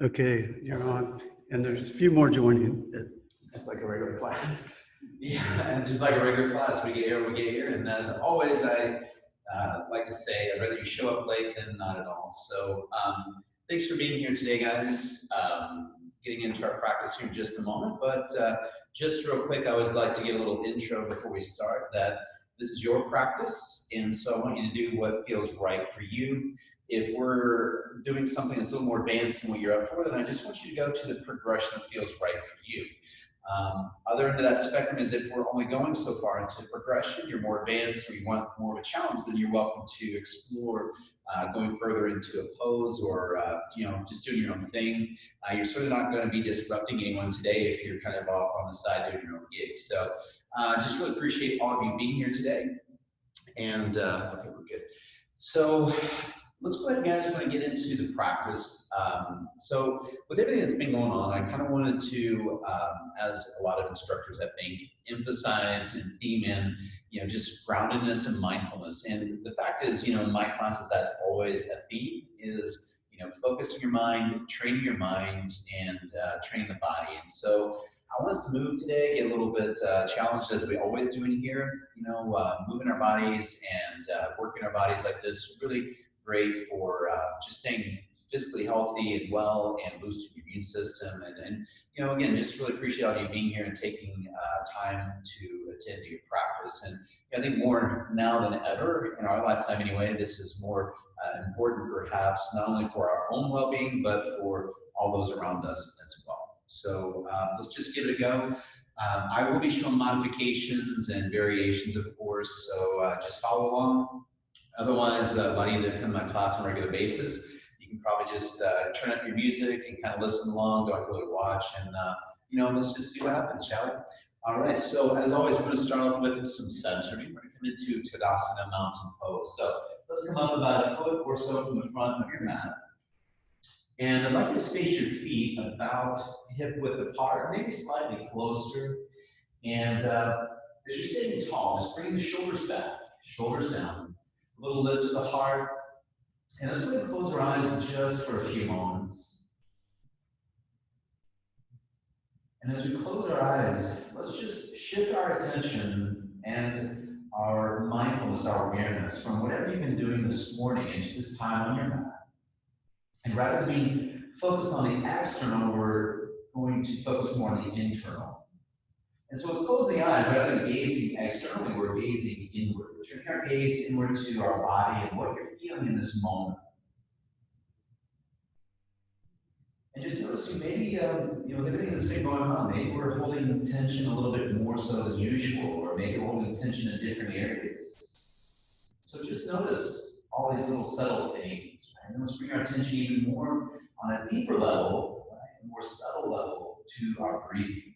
Okay, you're on. And there's a few more joining. Just like a regular class. Yeah, and just like a regular class, we get here, we get here. And as always, I like to say, I'd rather you show up late than not at all. So thanks for being here today, guys. Getting into our practice here in just a moment. But just real quick, I always like to give a little intro before we start that this is your practice. And so I want you to do what feels right for you. If we're doing something that's a little more advanced than what you're up for, then I just want you to go to the progression that feels right for you. Other end of that spectrum is if we're only going so far into progression, you're more advanced or you want more of a challenge, then you're welcome to explore going further into a pose or just doing your own thing. You're certainly not going to be disrupting anyone today if you're kind of off on the side doing your own gig. So just really appreciate all of you being here today. And okay, we're good. So let's go ahead, guys. I want to get into the practice. So with everything that's been going on, I kind of wanted to, as a lot of instructors, I think, emphasize and theme in, just groundedness and mindfulness. And the fact is, in my classes, that's always a theme is, focusing your mind, training your mind, and training the body. And so I want us to move today, get a little bit challenged as we always do in here, moving our bodies and working our bodies like this, really great for just staying physically healthy and well and boosting your immune system. And again, just really appreciate all you being here and taking time to attend to your practice. And I think more now than ever in our lifetime anyway, this is more important perhaps not only for our own well-being, but for all those around us as well. So let's just give it a go. I will be showing modifications and variations, of course, so just follow along. Otherwise, a lot of you that come to my class on a regular basis, you can probably just turn up your music and kind of listen along, don't really watch, and let's just see what happens, shall we? All right, so as always, we're going to start off with some centering. We're going to come into Tadasana mountain pose. So let's come up about a foot or so from the front of your mat. And I'd like you to space your feet about hip width apart, maybe slightly closer. And as you're standing tall, just bring the shoulders back, shoulders down. A little lift to the heart. And let's go ahead and close our eyes just for a few moments. And as we close our eyes, let's just shift our attention and our mindfulness, our awareness from whatever you've been doing this morning into this time on your mat. And rather than being focused on the external, we're going to focus more on the internal. And so with closing the eyes, rather than gazing externally, we're gazing inward. We're turning our gaze inward to our body and what you're feeling in this moment. And just noticing maybe, with everything that's been going on, maybe we're holding tension a little bit more so than usual, or maybe we're holding tension in different areas. So just notice all these little subtle things, right? And let's bring our attention even more on a deeper level, right? A more subtle level to our breathing.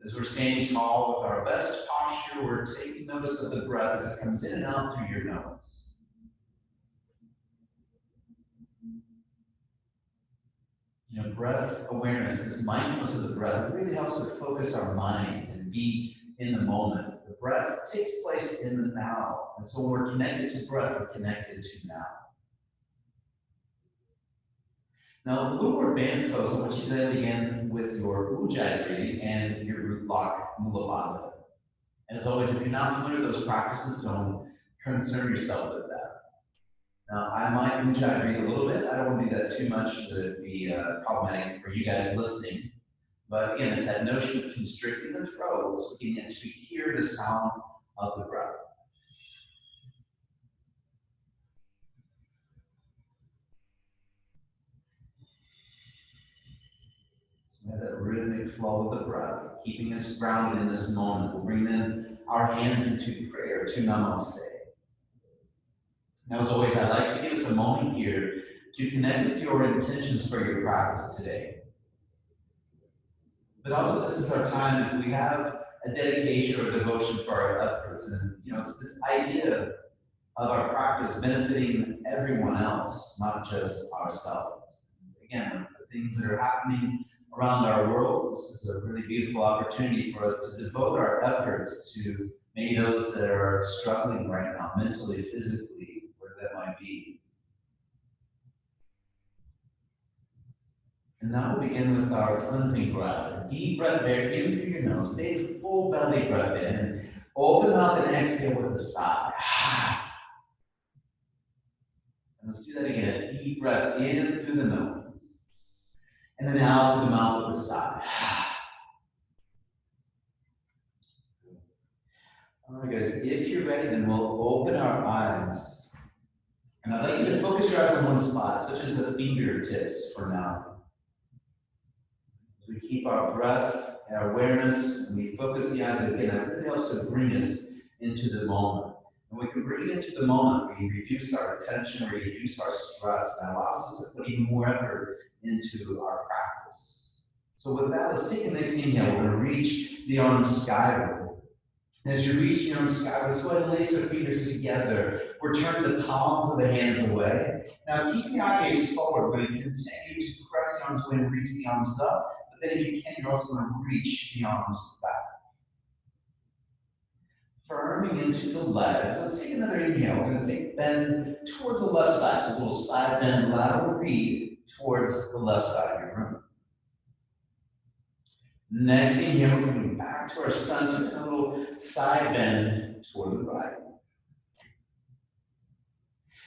As we're standing tall with our best posture, we're taking notice of the breath as it comes in and out through your nose. Breath awareness, this mindfulness of the breath, really helps to focus our mind and be in the moment. The breath takes place in the now. And so when we're connected to breath, we're connected to now. Now, a little more advanced, folks, I want you to then begin with your Ujjayi breathing and your root block Mula Bandha. And as always, if you're not familiar with those practices, don't concern yourself with that. Now, I might Ujjayi breathe a little bit. I don't want to do that too much to be problematic for you guys listening. But again, it's that notion of constricting the throat so we can actually hear the sound of the breath. So we have that rhythmic flow of the breath, keeping us grounded in this moment. We'll bring then our hands into prayer, to Namaste. Now, as always, I'd like to give us a moment here to connect with your intentions for your practice today. But also, this is our time if we have a dedication or devotion for our efforts. And, it's this idea of our practice benefiting everyone else, not just ourselves. Again, the things that are happening around our world, this is a really beautiful opportunity for us to devote our efforts to maybe those that are struggling right now, mentally, physically, where that might be. And now we'll begin with our cleansing breath. A deep breath there, in through your nose, big full belly breath in. Open mouth and exhale with a sigh. And let's do that again. A deep breath in through the nose. And then out through the mouth with a sigh. All right, guys, if you're ready, then we'll open our eyes. And I'd like you to focus your eyes on one spot, such as the fingertips for now. As we keep our breath, our awareness, and we focus the eyes again, that really helps to bring us into the moment. And we can bring it into the moment, we reduce our attention, we reduce our stress, and that allows us to put even more effort into our practice. So with that, let's take the next inhale. We're going to reach the arms skyward. As you reach the arms skyward, let's go ahead and lace our fingers together. We're turning the palms of the hands away. Now, keep the eye gaze forward. We're going to continue to press the arms away and reach the arms up. But then if you can, you're also going to reach the arms back. Firming into the legs. Let's take another inhale. We're going to take bend towards the left side. So a little side bend, lateral read towards the left side of your room. Next inhale, we're going back to our center and a little side bend toward the right.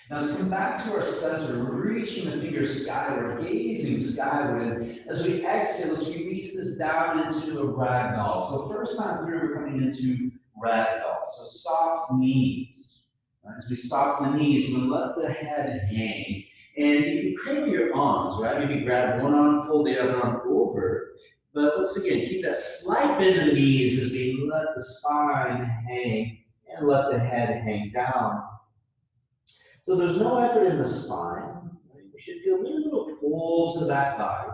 Now let's come back to our center, reaching the fingers skyward, gazing skyward. And as we exhale, let's release this down into a ragdoll. So first time through, we're coming into ragdoll. So soft knees. Right? As we soften the knees, we're going to let the head hang. And you can cradle your arms, right? Maybe grab one arm, fold the other arm over. But let's again keep that slight bend in the knees as we let the spine hang and let the head hang down. So there's no effort in the spine. You should feel maybe a little pull to the back body.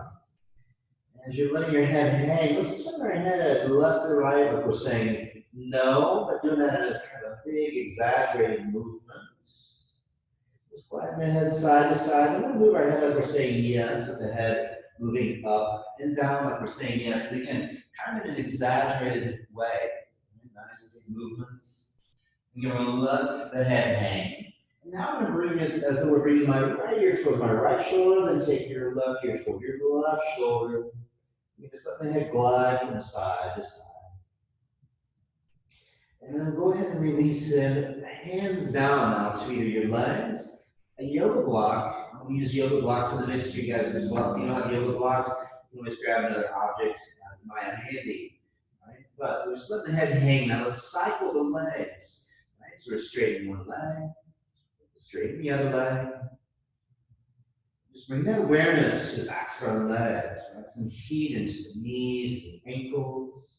As you're letting your head hang, let's turn our head left or right, like we're saying no, but doing that in a kind of big, exaggerated movement. Just gliding the head side to side. Then we'll move our head like we're saying yes, with the head moving up and down like we're saying yes, but again, kind of in an exaggerated way. Nice big movements. You're going to let the head hang. And now I'm going to bring it as though we're bringing my right ear towards my right shoulder, then take your left ear toward your left shoulder. You just let the head glide from side to side. And then go ahead and release it, hands down now to either your legs, a yoga block. I'm going to use yoga blocks in the mix for you guys as well. If you don't have yoga blocks, you can always grab another object. Mine handy. Right? But we're just letting the head hang. Now let's cycle the legs. Right? So we're straightening one leg, straighten the other leg. Just bring that awareness to the backs of our legs. Right? Some heat into the knees, the ankles.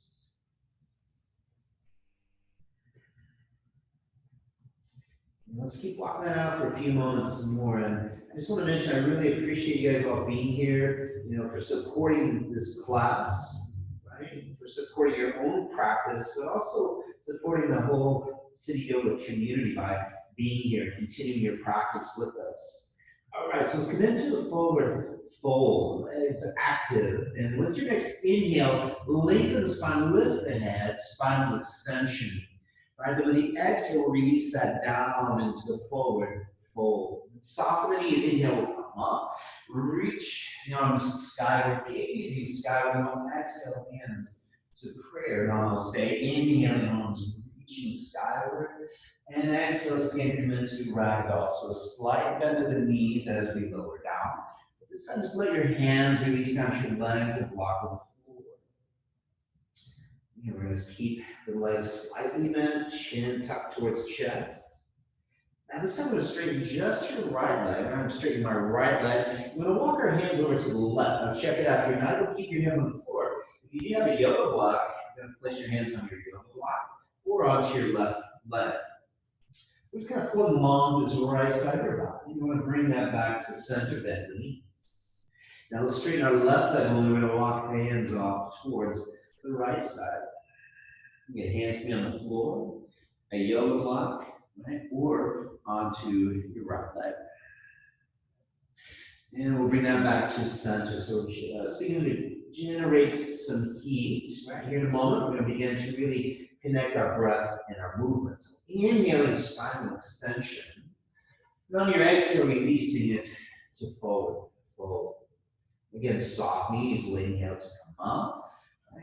Let's keep walking that out for a few moments more. And I just want to mention, I really appreciate you guys all being here, for supporting this class, right? For supporting your own practice, but also supporting the whole City Yoga community by being here, continuing your practice with us. All right, so let's come into the forward fold, legs active. And with your next inhale, lengthen the spine, lift the head, spinal extension. Right, then with the exhale, we'll release that down into the forward fold. Soften the knees, inhale will come up. Reach the arms skyward, gazing skyward, and on exhale, hands to prayer. Namaste. Inhaling arms, reaching skyward. And exhale, let's again come into ragdoll. So a slight bend of the knees as we lower down. But this time, just let your hands release down to your legs and block the floor. We're going to keep the legs slightly bent, chin tucked towards chest. Now this time I'm going to straighten just your right leg. I'm going to straighten my right leg. We're going to walk our hands over to the left. Now check it out. You're not going to keep your hands on the floor. If you do have a yoga block, you're going to place your hands on your yoga block or onto your left leg. We're just kind of pulling along this right side of your body. You want to bring that back to center, bend the knees. Now let's straighten our left leg and we're going to walk the hands off towards the right side. You get hands to be on the floor, a yoga block, right, or onto your right leg. And we'll bring that back to center. So just begin to generate some heat. Right here in a moment, we're going to begin to really connect our breath and our movements. So inhaling spinal extension. And on your exhale, releasing it to forward fold. Again, soft knees, inhale to come up.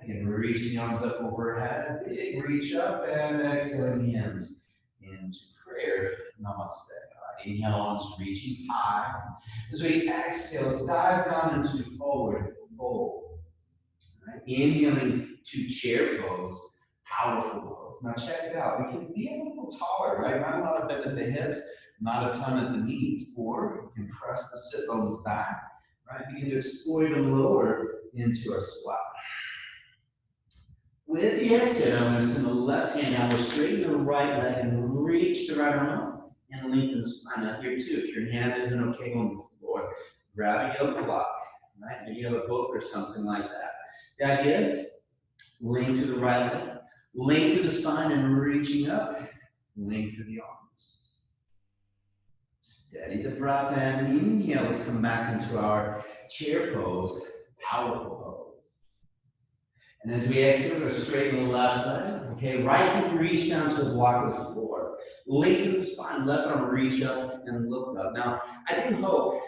And reaching the arms up overhead, big reach up, and exhaling hands into prayer. Namaste. Inhale, arms reaching high. As we exhale, let's dive down into forward fold. Right? Inhaling to chair pose, powerful pose. Now check it out. We can be a little taller, right? Not a lot of bend at the hips, not a ton at the knees. Or we can press the sit bones back, right? Begin to explore even lower into our squat. With the exhale, I'm going to send the left hand out, we'll straighten the right leg and reach the right arm up and lengthen the spine. Now here too, if your hand isn't okay on the floor, grab a yoga block, right? Maybe you have a book or something like that. The idea, length through the right leg, length through the spine and reaching up, length through the arms. Steady the breath and inhale. Let's come back into our chair pose, powerful pose. And as we exhale, we're straighten the left leg. Okay, right foot reach down to the block of the floor. Lengthen the spine, left arm reach up and look up. Now, I do hope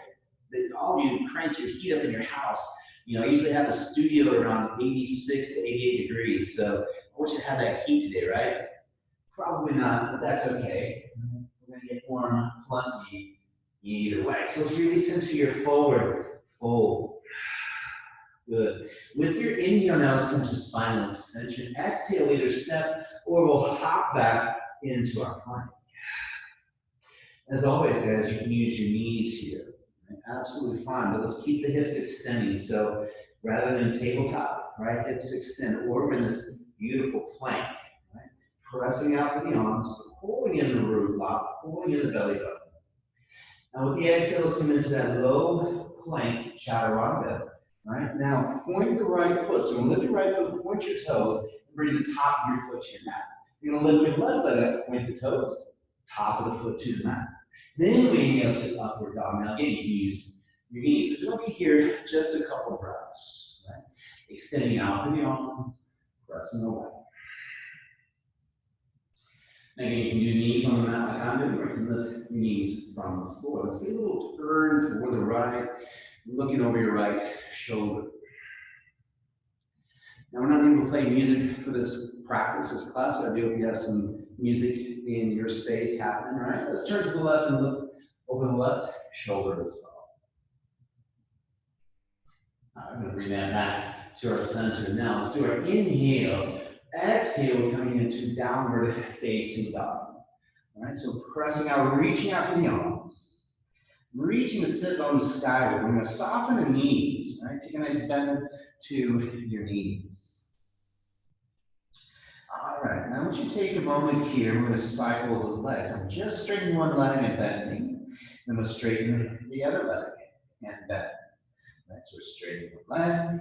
that all of you crank your heat up in your house. You know, I usually have a studio around 86 to 88 degrees. So I want you to have that heat today, right? Probably not, but that's okay. We're going to get warm plenty either way. So let's release into your forward fold. Good. With your inhale now, let's come to spinal extension. Exhale, either step or we'll hop back into our plank. As always, guys, you can use your knees here. Right? Absolutely fine, but let's keep the hips extending. So rather than tabletop, right, hips extend, or we're in this beautiful plank, right? Pressing out for the arms, pulling in the root block, pulling in the belly button. Now with the exhale, let's come into that low plank, chaturanga. Right, now point the right foot. So you're going to lift your right foot, point your toes, and bring the top of your foot to your mat. You're going to lift your left leg up, point the toes, top of the foot to the mat. Then we inhale to upward dog. Now again, you can use your knees, but don't be here just a couple of breaths. Right? Extending out through the arms, pressing away. Again, you can do knees on the mat like I'm doing, or you can lift your knees from the floor. Let's get a little turn toward the right, looking over your right shoulder. Now, we're not going to play music for this practice, this class, so I do hope you have some music in your space happening, right? Let's turn to the left and look over the left shoulder as well. I'm going to bring that back to our center. Now, let's do our inhale. Exhale, we're coming into downward facing dog. All right, so pressing out, reaching out to the arms. Reaching to sit on the skyward. We're going to soften the knees, right? Take a nice bend to your knees. All right, now I want you to take a moment here. We're going to cycle the legs. I'm just straightening one leg and bending. Then we'll straighten the other leg and bend. Right, so we're straightening the leg,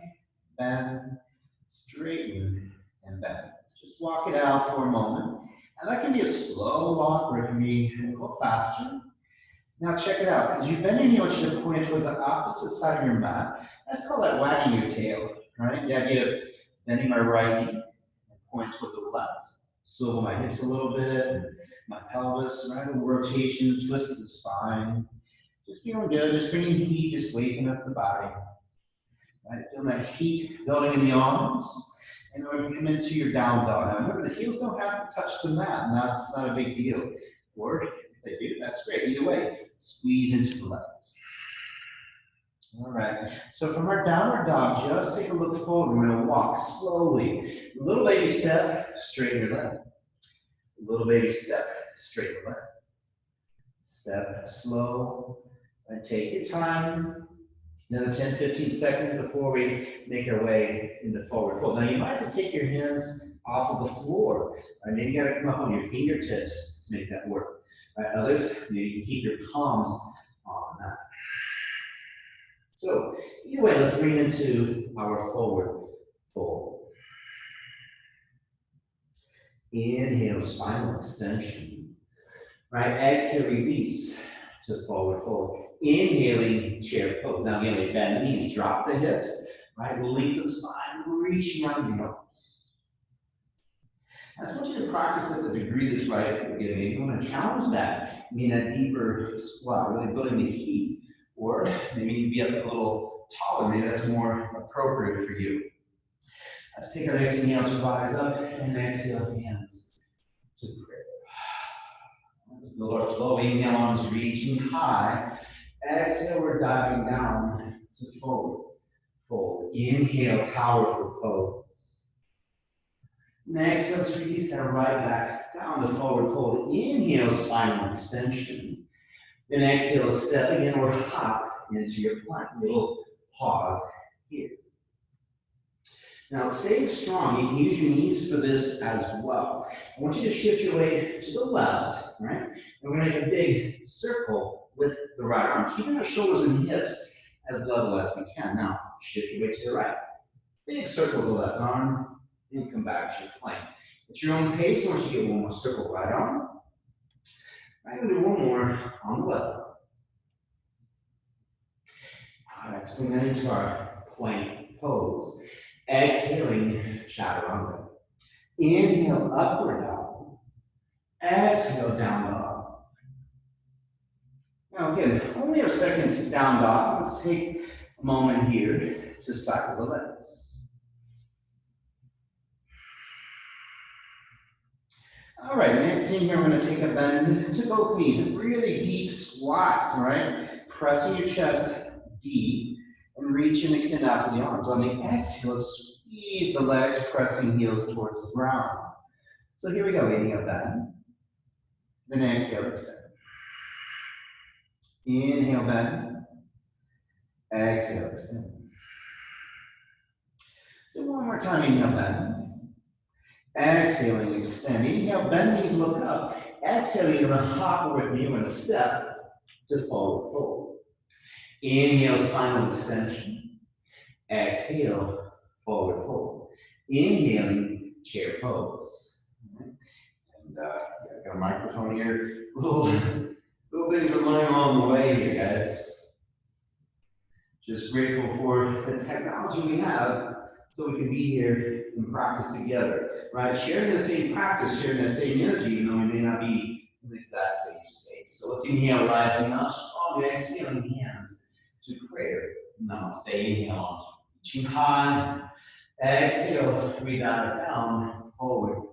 bend, straighten, and bend. Just walk it out for a moment. And that can be a slow walk or it can be a little faster. Now check it out. As you bend your knee, I want you to point towards the opposite side of your mat. Let's call that wagging your tail, right? The idea of bending my right knee and point towards the left. Swivel my hips a little bit, my pelvis, right? A rotation, twist of the spine. Just feeling good, just bringing heat, just waking up the body. Right? Feeling that heat building in the arms. And then when you come into your down dog. Now remember, the heels don't have to touch the mat, and that's not a big deal. Or if they do, that's great. Either way, squeeze into the legs. All right, so from our downward dog, just take a look forward. We're going to walk slowly. A little baby step, straighten your leg. A little baby step, straighten your leg. Step slow, and take your time. Another 10, 15 seconds before we make our way into forward fold. Now you might have to take your hands off of the floor. Right? Maybe you got to come up on your fingertips to make that work. Right? Others, you can keep your palms on that. So either way, let's bring it into our forward fold. Inhale, spinal extension. Right, exhale, release to forward fold. Inhaling, chair pose. Now again, we bend the knees, drop the hips. Right, lengthen the spine, reaching out the arms. I just want you to practice at the degree that's right for you. Maybe you want to challenge that, mean a deeper squat, really building the heat. Or maybe you be up a little taller, maybe that's more appropriate for you. Let's take our next inhale to rise up and exhale hands to prayer. Let's build our flow. Inhale, arms reaching high. Exhale, we're diving down to forward fold. Inhale, powerful pose. Next, let's release that right back down to forward fold. Inhale, spinal extension. Then exhale, step again or hop into your plank. Little pause here. Now, stay strong. You can use your knees for this as well. I want you to shift your weight to the left, right? And we're going to make a big circle with the right arm, keeping our shoulders and hips as level as we can. Now, shift your weight to the right. Big circle with the left arm, and come back to your plank. At your own pace, once you get one more circle, right arm. I'm going to do one more on the left arm. All right, let's bring that into our plank pose. Exhaling, chaturanga. Inhale, upward dog. Exhale, down dog. Now again, only our second down dog. Let's take a moment here to cycle the legs. All right, next in here, we're going to take a bend to both knees. A really deep squat, all right? Pressing your chest deep and reach and extend out to the arms. On the exhale, squeeze the legs, pressing heels towards the ground. So here we go, inhale, bend. Then exhale, extend. Inhale, bend. Exhale, extend. So one more time, inhale, bend. Exhaling, extend. Inhale, bend knees, look up. Exhaling, you're going to hop with me. You're going to step to forward fold. Inhale, spinal extension. Exhale, forward fold. Inhaling, chair pose. And I've got a microphone here. Little things are learning along the way here, guys. Just grateful for the technology we have so we can be here and practice together, right? Sharing the same practice, sharing the same energy, even though we may not be in the exact same space. So let's inhale, rising up, strong, exhaling hands to prayer. Namaste, inhale, arms reaching high. Exhale, breathe out and down, forward,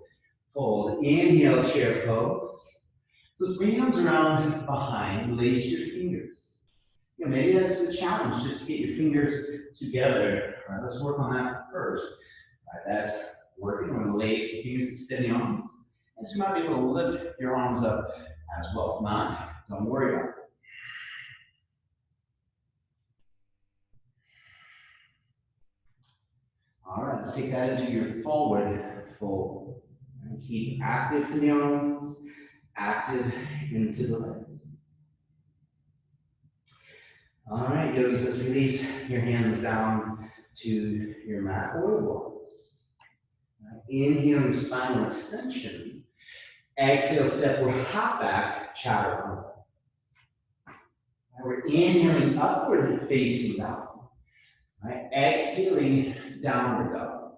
fold. Inhale, chair pose. So let's bring your arms around behind, lace your fingers. You know, maybe that's the challenge, just to get your fingers together. All right, let's work on that first. All right, that's working. We're going to lace the fingers, extend the arms. And so you might be able to lift your arms up as well. If not, don't worry about it. All right, let's take that into your forward fold. And keep active in the arms, active into the legs. All right, yogis, let's release your hands down to your mat or the walls. Inhaling spinal extension. Exhale, step or hop back, chaturanga. We're inhaling upward facing down. Right? Exhaling downward dog.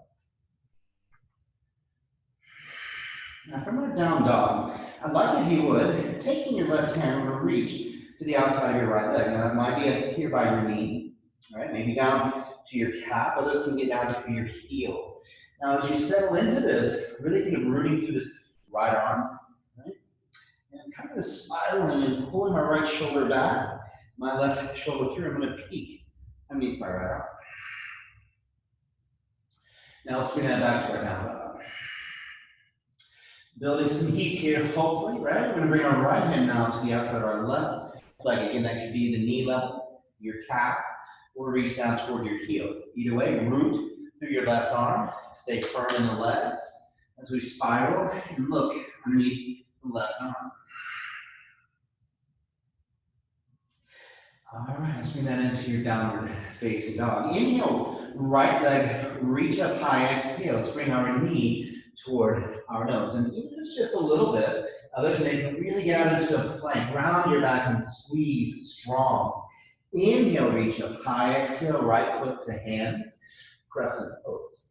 Now from our down dog, I'd like if you would, taking your left hand or reach to the outside of your right leg. Now that might be up here by your knee, all right? Maybe down to your calf. Others can get down to your heel. Now as you settle into this, really think of rooting through this right arm, right? And kind of spiraling and pulling my right shoulder back, my left shoulder through. I'm going to peek underneath my right arm. Now let's bring that back to our down dog. Building some heat here, hopefully, right? We're going to bring our right hand now to the outside of our left leg. Again, that could be the knee level, your calf, or reach down toward your heel. Either way, root through your left arm. Stay firm in the legs as we spiral and look underneath the left arm. All right, let's bring that into your downward facing dog. Inhale, right leg, reach up high. Exhale, let's bring our knee toward our nose. And even if it's just a little bit, others may really get out into a plank. Round your back and squeeze strong. Inhale, reach up high. Exhale, right foot to hands. Crescent pose.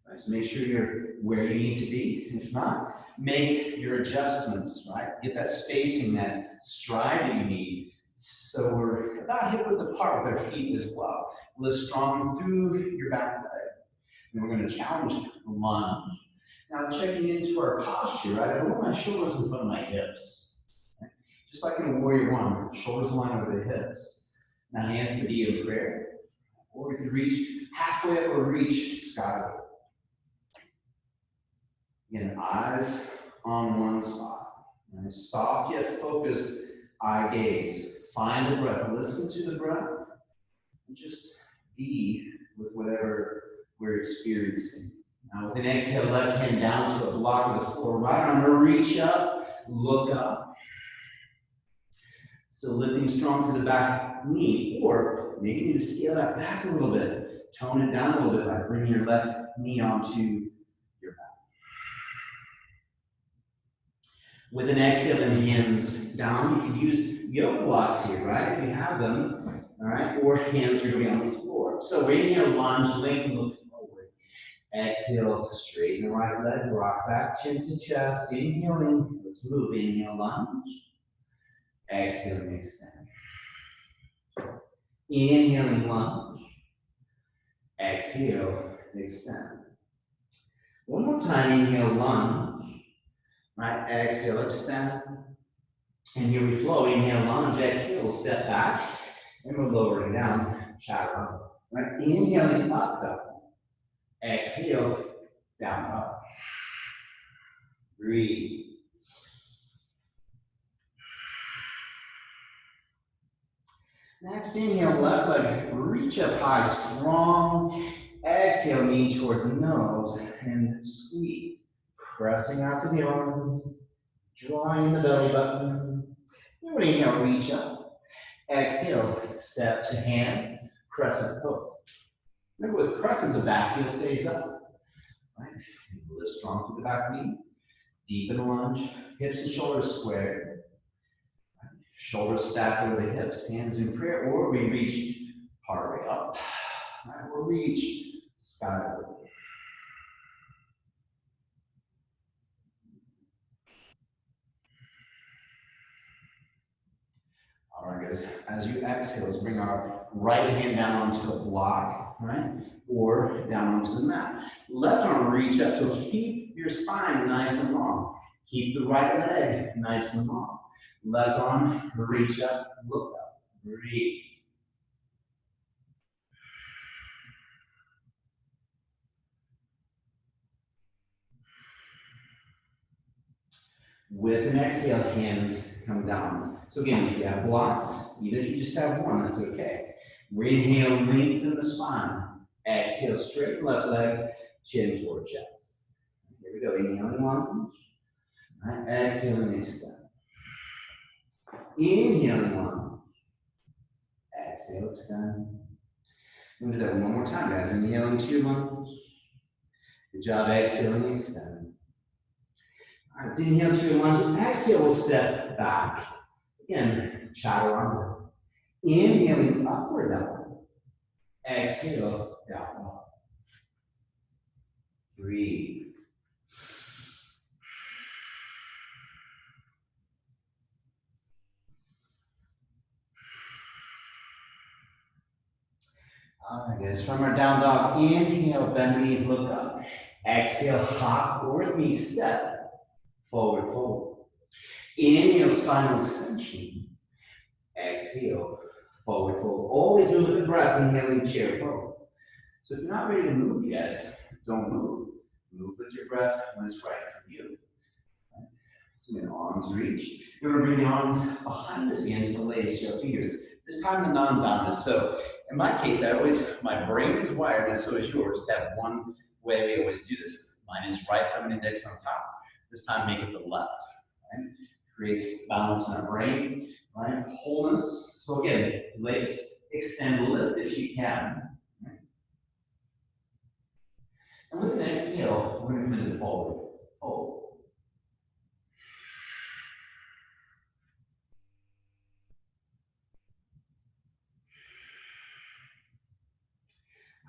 Right, so make sure you're where you need to be. If not, make your adjustments, right? Get that spacing, that stride that you need. So we're about hip width apart with our feet as well. Lift strong through your back leg. And we're going to challenge the lunge. Now checking into our posture, right? I want my shoulders in front of my hips. Okay? Just like in a warrior one, shoulders line over the hips. Now hands could be in prayer. Or we could reach halfway up or reach skyward. Again, eyes on one spot. Nice, soft yet focused eye gaze. Find the breath. Listen to the breath. And just be with whatever we're experiencing. Now with an exhale, left hand down to a block of the floor. Right arm to reach up, look up. Still lifting strong through the back knee. Or maybe you need to scale that back a little bit. Tone it down a little bit by bringing your left knee onto your back. With an exhale and hands down, you can use yoga blocks here, right? If you have them, all right? Or hands are going to be on the floor. So inhale, lunge, lengthen, look forward. Exhale, straighten the right leg, rock back, chin to chest. Inhaling, let's move. Inhale, lunge. Exhaling, extend. Inhaling, lunge. Exhale, extend. One more time, inhale, lunge. Right, exhale, extend. And here we flow. Inhale, lunge, exhale, step back. And we're lowering down, chaturanga. Right, inhaling up, up. Exhale, down, up. Breathe. Next, inhale, left leg, reach up high, strong. Exhale, knee towards the nose, and squeeze. Pressing out through the arms, drawing the belly button. And when inhale, reach up. Exhale, step to hands, crescent pose. Remember, with crescent, the back heel stays up. Right? Lift strong through the back knee. Deepen the lunge. Hips and shoulders square. Right? Shoulders stacked over the hips. Hands in prayer, or we reach heart rate up. Right? Or reach skyward. All right, guys, as you exhale, let's bring our right hand down onto a block, right? Or down onto the mat. Left arm reach up, so keep your spine nice and long. Keep the right leg nice and long. Left arm, reach up, look up, breathe. With an exhale, hands come down. So again, if you have blocks, even if you just have one, that's okay. Inhale, lengthen the spine. Exhale, straighten left leg, chin toward chest. Here we go, inhaling lunge. Right. Exhaling, extend. Inhaling lunge. Exhale, extend. We'll do that one more time, guys. Inhaling to your lunge. Good job, exhaling, extend. All right, let's inhale to your lunge. Exhale, we'll step back. Again, chaturanga. Inhaling upward dog. Exhale, down dog. Breathe. All right, guys, from our down dog, inhale, bend the knees, look up. Exhale, hop or knee step, forward fold. Inhale, spinal extension. Exhale, forward fold. Always move with the breath, inhaling chair pose. So if you're not ready to move yet, don't move. Move with your breath when it's right for you. Right? So then arms reach. You're going to bring the arms behind us again to the lace your fingers. This time the non-dominant. So in my case, my brain is wired, and so is yours, to have one way we always do this. Mine is right thumb and index on top. This time make it the left. Right? Creates balance in our brain, right? Wholeness. So again, legs extend, lift if you can. Right? And with an exhale, we're going to come into forward fold.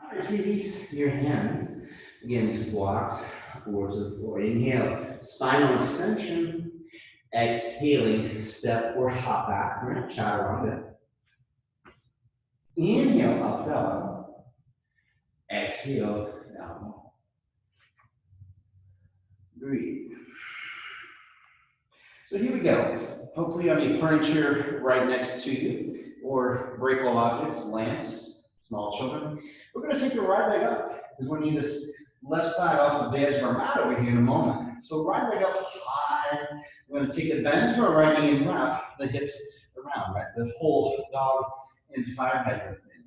All right, release your hands again to blocks or to the floor. Inhale, spinal extension. Exhaling, step or hop back. We're gonna chaturanga. Inhale, up dog. Exhale, down dog. Breathe. So here we go. Hopefully you have any furniture right next to you or breakable objects, lamps, small children. We're going to take your right leg up because we're going to need this left side off of the edge of our mat over here in a moment. So right leg up high. We're going to take a bend to our right knee and wrap the hips around, right? The whole dog and fire hydrant thing.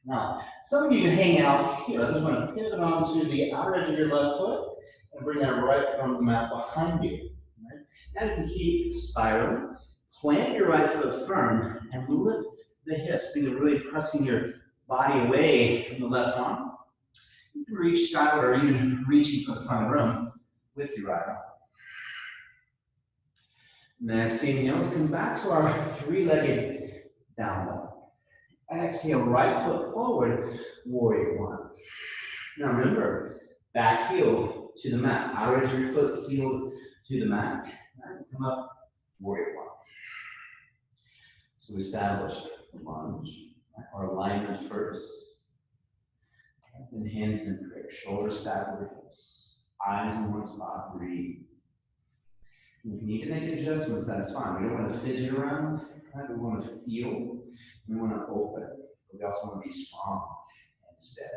Now, some of you hang out here. Others want to pivot onto the outer edge of your left foot and bring that right from the mat behind you. Right? Now you can keep spiraling. Plant your right foot firm and lift the hips. Think of really pressing your body away from the left arm. You can reach skyward or even reaching for the front of the room with your right arm. Next inhale, let's come back to our three-legged down dog. Exhale, right foot forward, warrior one. Now remember, back heel to the mat. Outer edge of your foot sealed to the mat. Right, come up, warrior one. So we establish lunge, right, or alignment first. Then hands in prayer, shoulders stacked over hips, eyes in one spot, breathe. If you need to make adjustments, that's fine. We don't want to fidget around, right? We want to feel, we want to open, but we also want to be strong and steady.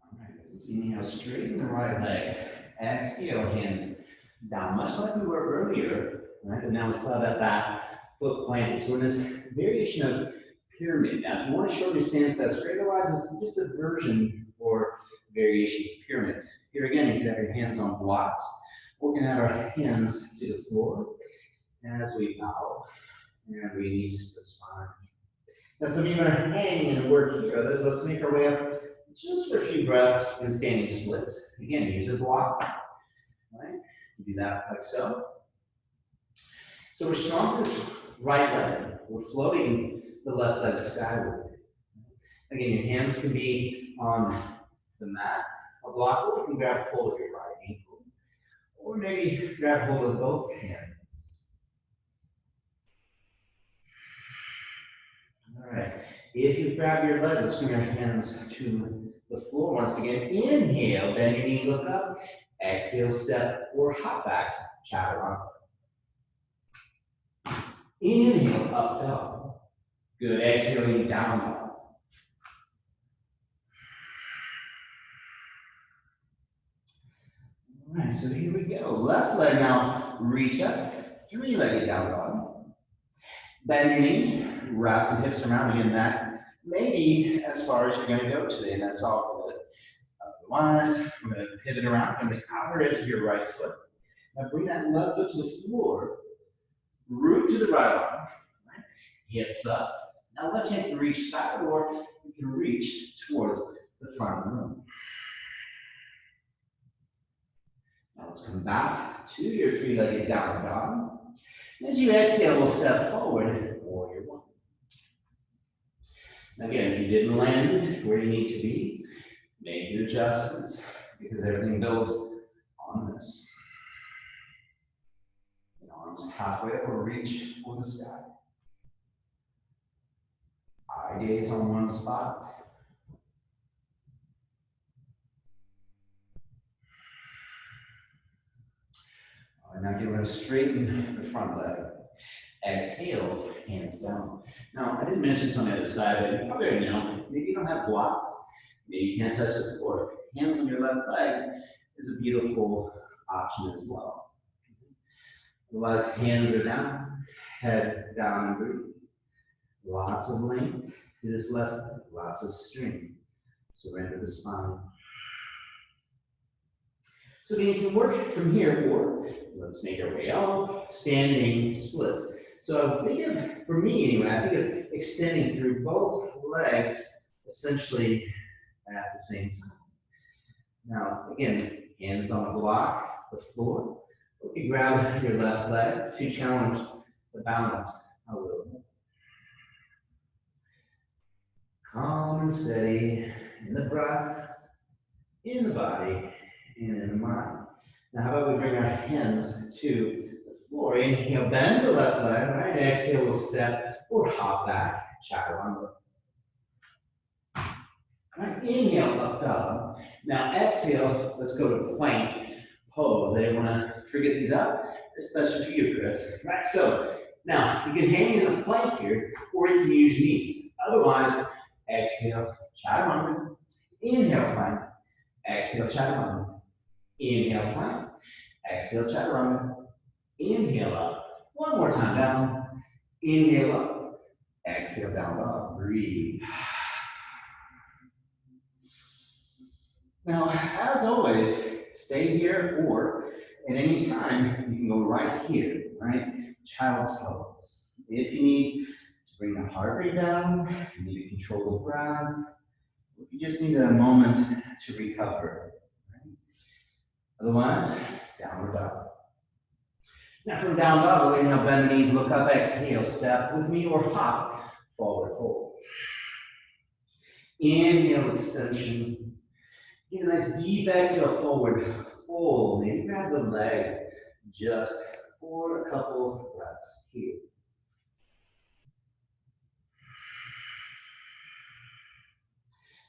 All right, let's inhale, straighten the right leg. Exhale, hands down, much like we were earlier, right? But now we still have that back foot planted. So in this variation of pyramid. Now, if you want to show your stance that's straight, otherwise it's just a version or variation of pyramid. Here again, you can have your hands on blocks. We're going to have our hands to the floor as we bow and release the spine. Now, some of you are going to hang and work here. Others, let's make our way up just for a few breaths in standing splits. Again, use a block. Right? You do that like so. So we're strong with this right leg. We're floating the left leg skyward. Again, your hands can be on the mat, a block, or you can grab hold of your right ankle, or maybe grab hold of both hands. All right. If you grab your leg, let's bring our hands to the floor once again. Inhale, bend your knee, look up. Exhale, step or hop back, chaturanga. Inhale, up dog. Good. Exhaling, down dog. All right, so here we go. Left leg now, reach up. Three-legged down dog. Bend your knee, wrap the hips around again. That may be as far as you're going to go today, and that's all good. Otherwise, we're going to pivot around from the outer edge of your right foot. Now bring that left foot to the floor. Root to the right arm. Right? Hips up. Now left hand can reach side, or you can reach towards the front of the room. Now let's come back to your three-legged down dog. As you exhale, we'll step forward, warrior one. Now again, if you didn't land where you need to be, make your adjustments because everything builds on this. And arms halfway up or reach for the sky. Eye gaze on one spot. All right, now we're going to straighten the front leg. Exhale, hands down. Now, I didn't mention this on the other side, but you probably already know, maybe you don't have blocks. Maybe you can't touch the floor. Hands on your left leg is a beautiful option as well. Otherwise, hands are down, head down and breathe. Lots of length to this left leg, lots of strength. Surrender the spine. So again, you can work from here, or let's make our way up, standing splits. So think of, for me anyway, I think of extending through both legs essentially at the same time. Now, again, hands on the block, the floor. You grab your left leg to challenge the balance a little more. Calm and steady in the breath, in the body, and in the mind. Now, how about we bring our hands to the floor? Inhale, bend the left leg, right? Exhale, we'll step or hop back, chaturanga. Right, inhale, up dog. Now exhale, let's go to plank pose. I didn't want to forget these up, especially for you, Chris. Right, so now you can hang in a plank here, or you can use knees. Otherwise, exhale, chaturanga. Inhale, plank. Exhale, chaturanga. Inhale, plank. Exhale, chaturanga. Inhale up. One more time down. Inhale up. Exhale, down dog. Breathe. Now, as always, stay here, or at any time, you can go right here, right? Child's pose. If you need to bring the heart rate down, if you need to control the breath, if you just need a moment to recover, right? Otherwise, downward dog. Now, from down dog, we'll inhale, bend the knees, look up, exhale, step with me, or hop, forward fold. Inhale, extension. Get a nice deep exhale forward, fold. Maybe grab the legs just for a couple breaths here.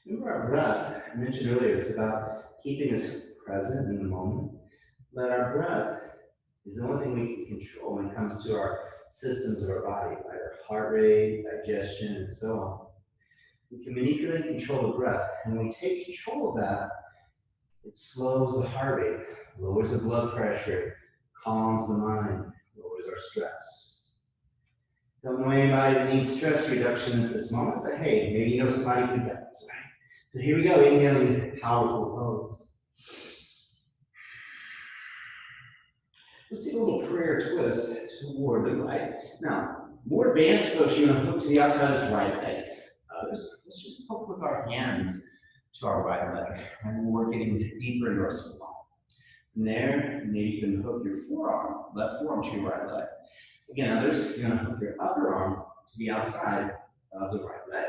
Remember our breath, I mentioned earlier, it's about keeping us present in the moment. But our breath is the only thing we can control when it comes to our systems of our body, right? Our heart rate, digestion, and so on. We can manipulate and control the breath. And when we take control of that, it slows the heart rate, lowers the blood pressure, calms the mind, lowers our stress. Don't know anybody that needs stress reduction at this moment, but hey, maybe you know somebody who does, right? So here we go, inhaling, powerful pose. Let's take a little prayer twist toward the right. Now, more advanced folks, you're going to hook to the outside of this right leg. Others, let's just hook with our hands to our right leg, and we're getting deeper into our spine. From there, maybe you can hook your forearm, left forearm to your right leg. Again, others, you're going to hook your upper arm to the outside of the right leg.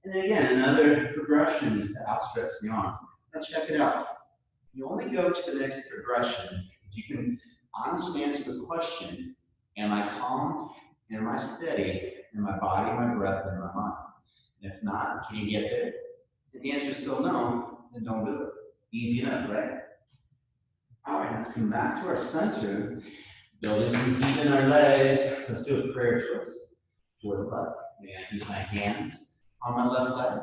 And then again, another progression is to outstretch the arms. Now check it out. You only go to the next progression if you can honestly answer the question, am I calm, am I steady in my body, my breath, and my mind? And if not, can you get there? If the answer is still no, then don't do it. Easy enough, right? All right, let's come back to our center. Building some heat in our legs. Let's do a prayer twist toward the left. Maybe I can use my hands on my left leg.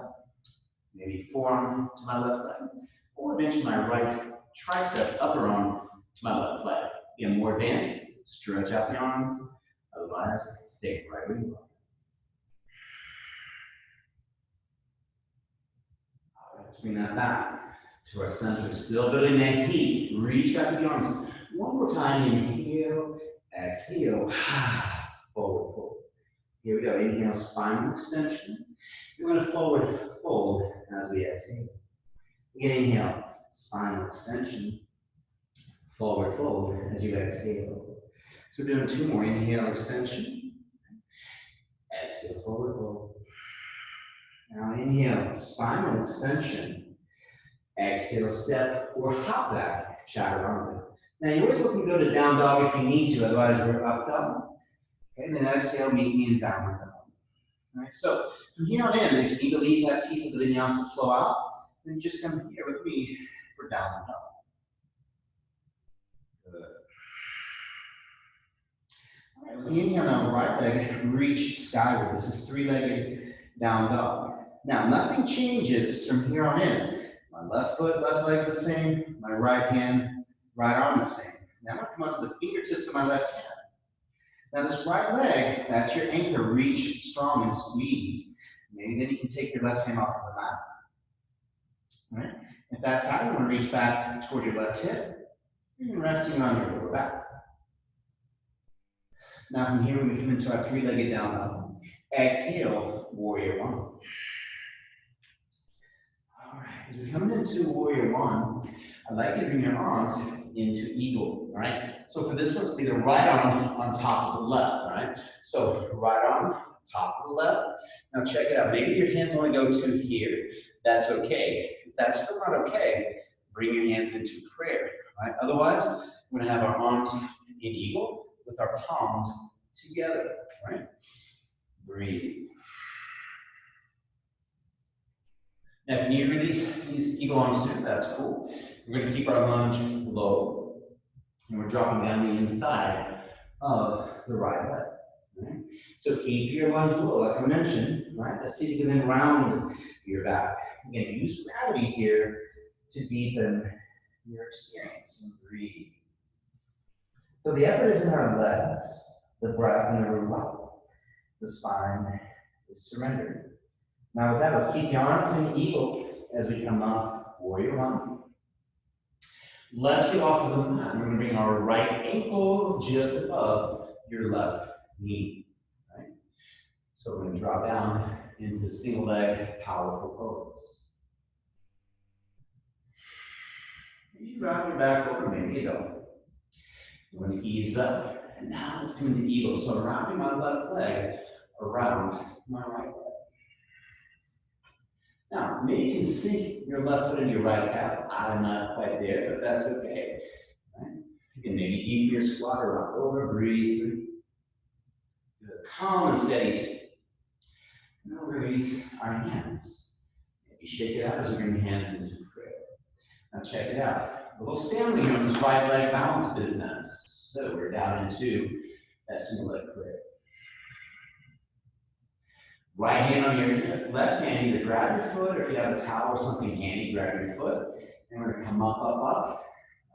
Maybe forearm to my left leg. Or eventually my right tricep, upper arm to my left leg. Again, more advanced, stretch out the arms. Otherwise, stay right where you are. Bring that back to our center. Still building that heat. Reach out to the arms. One more time. Inhale, exhale. Forward fold. Here we go. Inhale, spinal extension. We're going to forward fold as we exhale. Again, inhale, spinal extension. Forward fold as you exhale. So we're doing two more. Inhale, extension. Exhale, forward fold. Now inhale, spinal extension. Exhale, step or hop back, chaturanga. Now you're always looking to go to down dog if you need to, otherwise we're up dog. Okay, then exhale, meet me in downward dog. All right, so from here on in, if you need to leave that piece of the Vinyasa Flow out, then just come here with me for downward dog. Good. All right, with the inhale now, right leg reach skyward. This is three-legged down dog. Now, nothing changes from here on in. My left foot, left leg the same. My right hand, right arm the same. Now I'm going to come up to the fingertips of my left hand. Now this right leg, that's your anchor. Reach strong and squeeze. Maybe then you can take your left hand off of the mat. All right? If that's how you want to reach back toward your left hip, you're resting on your lower back. Now from here, when we come into our three-legged down dog, exhale, warrior one. All right, as we come into warrior one, I'd like you to bring your arms into eagle, all right? So for this one, it's be the right arm on top of the left, all right? So right arm, top of the left. Now check it out. Maybe your hands only go to here. That's okay. If that's still not okay, bring your hands into prayer, all right? Otherwise, we're gonna have our arms in eagle with our palms together, all right? Breathe. Now, if you need to release these eagle arms too, that's cool. We're going to keep our lunge low, and we're dropping down the inside of the right leg. Right? So keep your lunge low, like I mentioned. Right? Let's see if you can then round your back. Again, use gravity here to deepen your experience. And breathe. So the effort is in our legs, the breath never left. The spine is surrendered. Now with that, let's keep the arms in eagle as we come up, warrior one. Left heel off of the mat. We're going to bring our right ankle just above your left knee. Right? So we're going to drop down into the single leg powerful pose. Maybe you round your back over, maybe you don't. We're going to ease up. And now let's come into eagle. So I'm wrapping my left leg around my right leg. Now, maybe you can sink your left foot into your right calf. I'm not quite there, but that's okay. Right? You can maybe deepen your squat or rock over, breathe through. Good. Calm and steady. Now release our hands. Maybe shake it out as we bring the hands into prayer. Now check it out. A little stamina here on this right leg balance business. So we're down into that single leg prayer. Right hand on your hip, left hand, either grab your foot, or if you have a towel or something handy, grab your foot. And we're going to come up, up, up.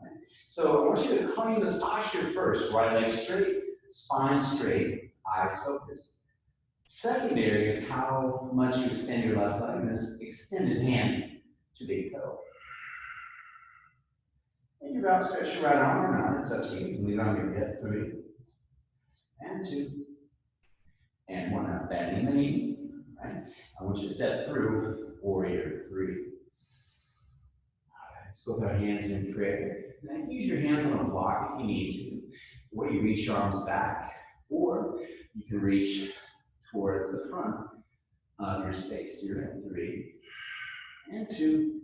Right. So I want you to claim this posture first. Right leg straight, spine straight, eyes focused. Secondary is how much you extend your left leg, and this extended hand to big toe. And you outstretch your right arm or not, it's up to you. You can leave it on your hip, 3, and 2, and 1 out, bending the knee. Right? I want you to step through warrior 3. All right, let's go with our hands in prayer. And then use your hands on a block if you need to, or you reach your arms back, or you can reach towards the front of your space. You're in 3, and 2,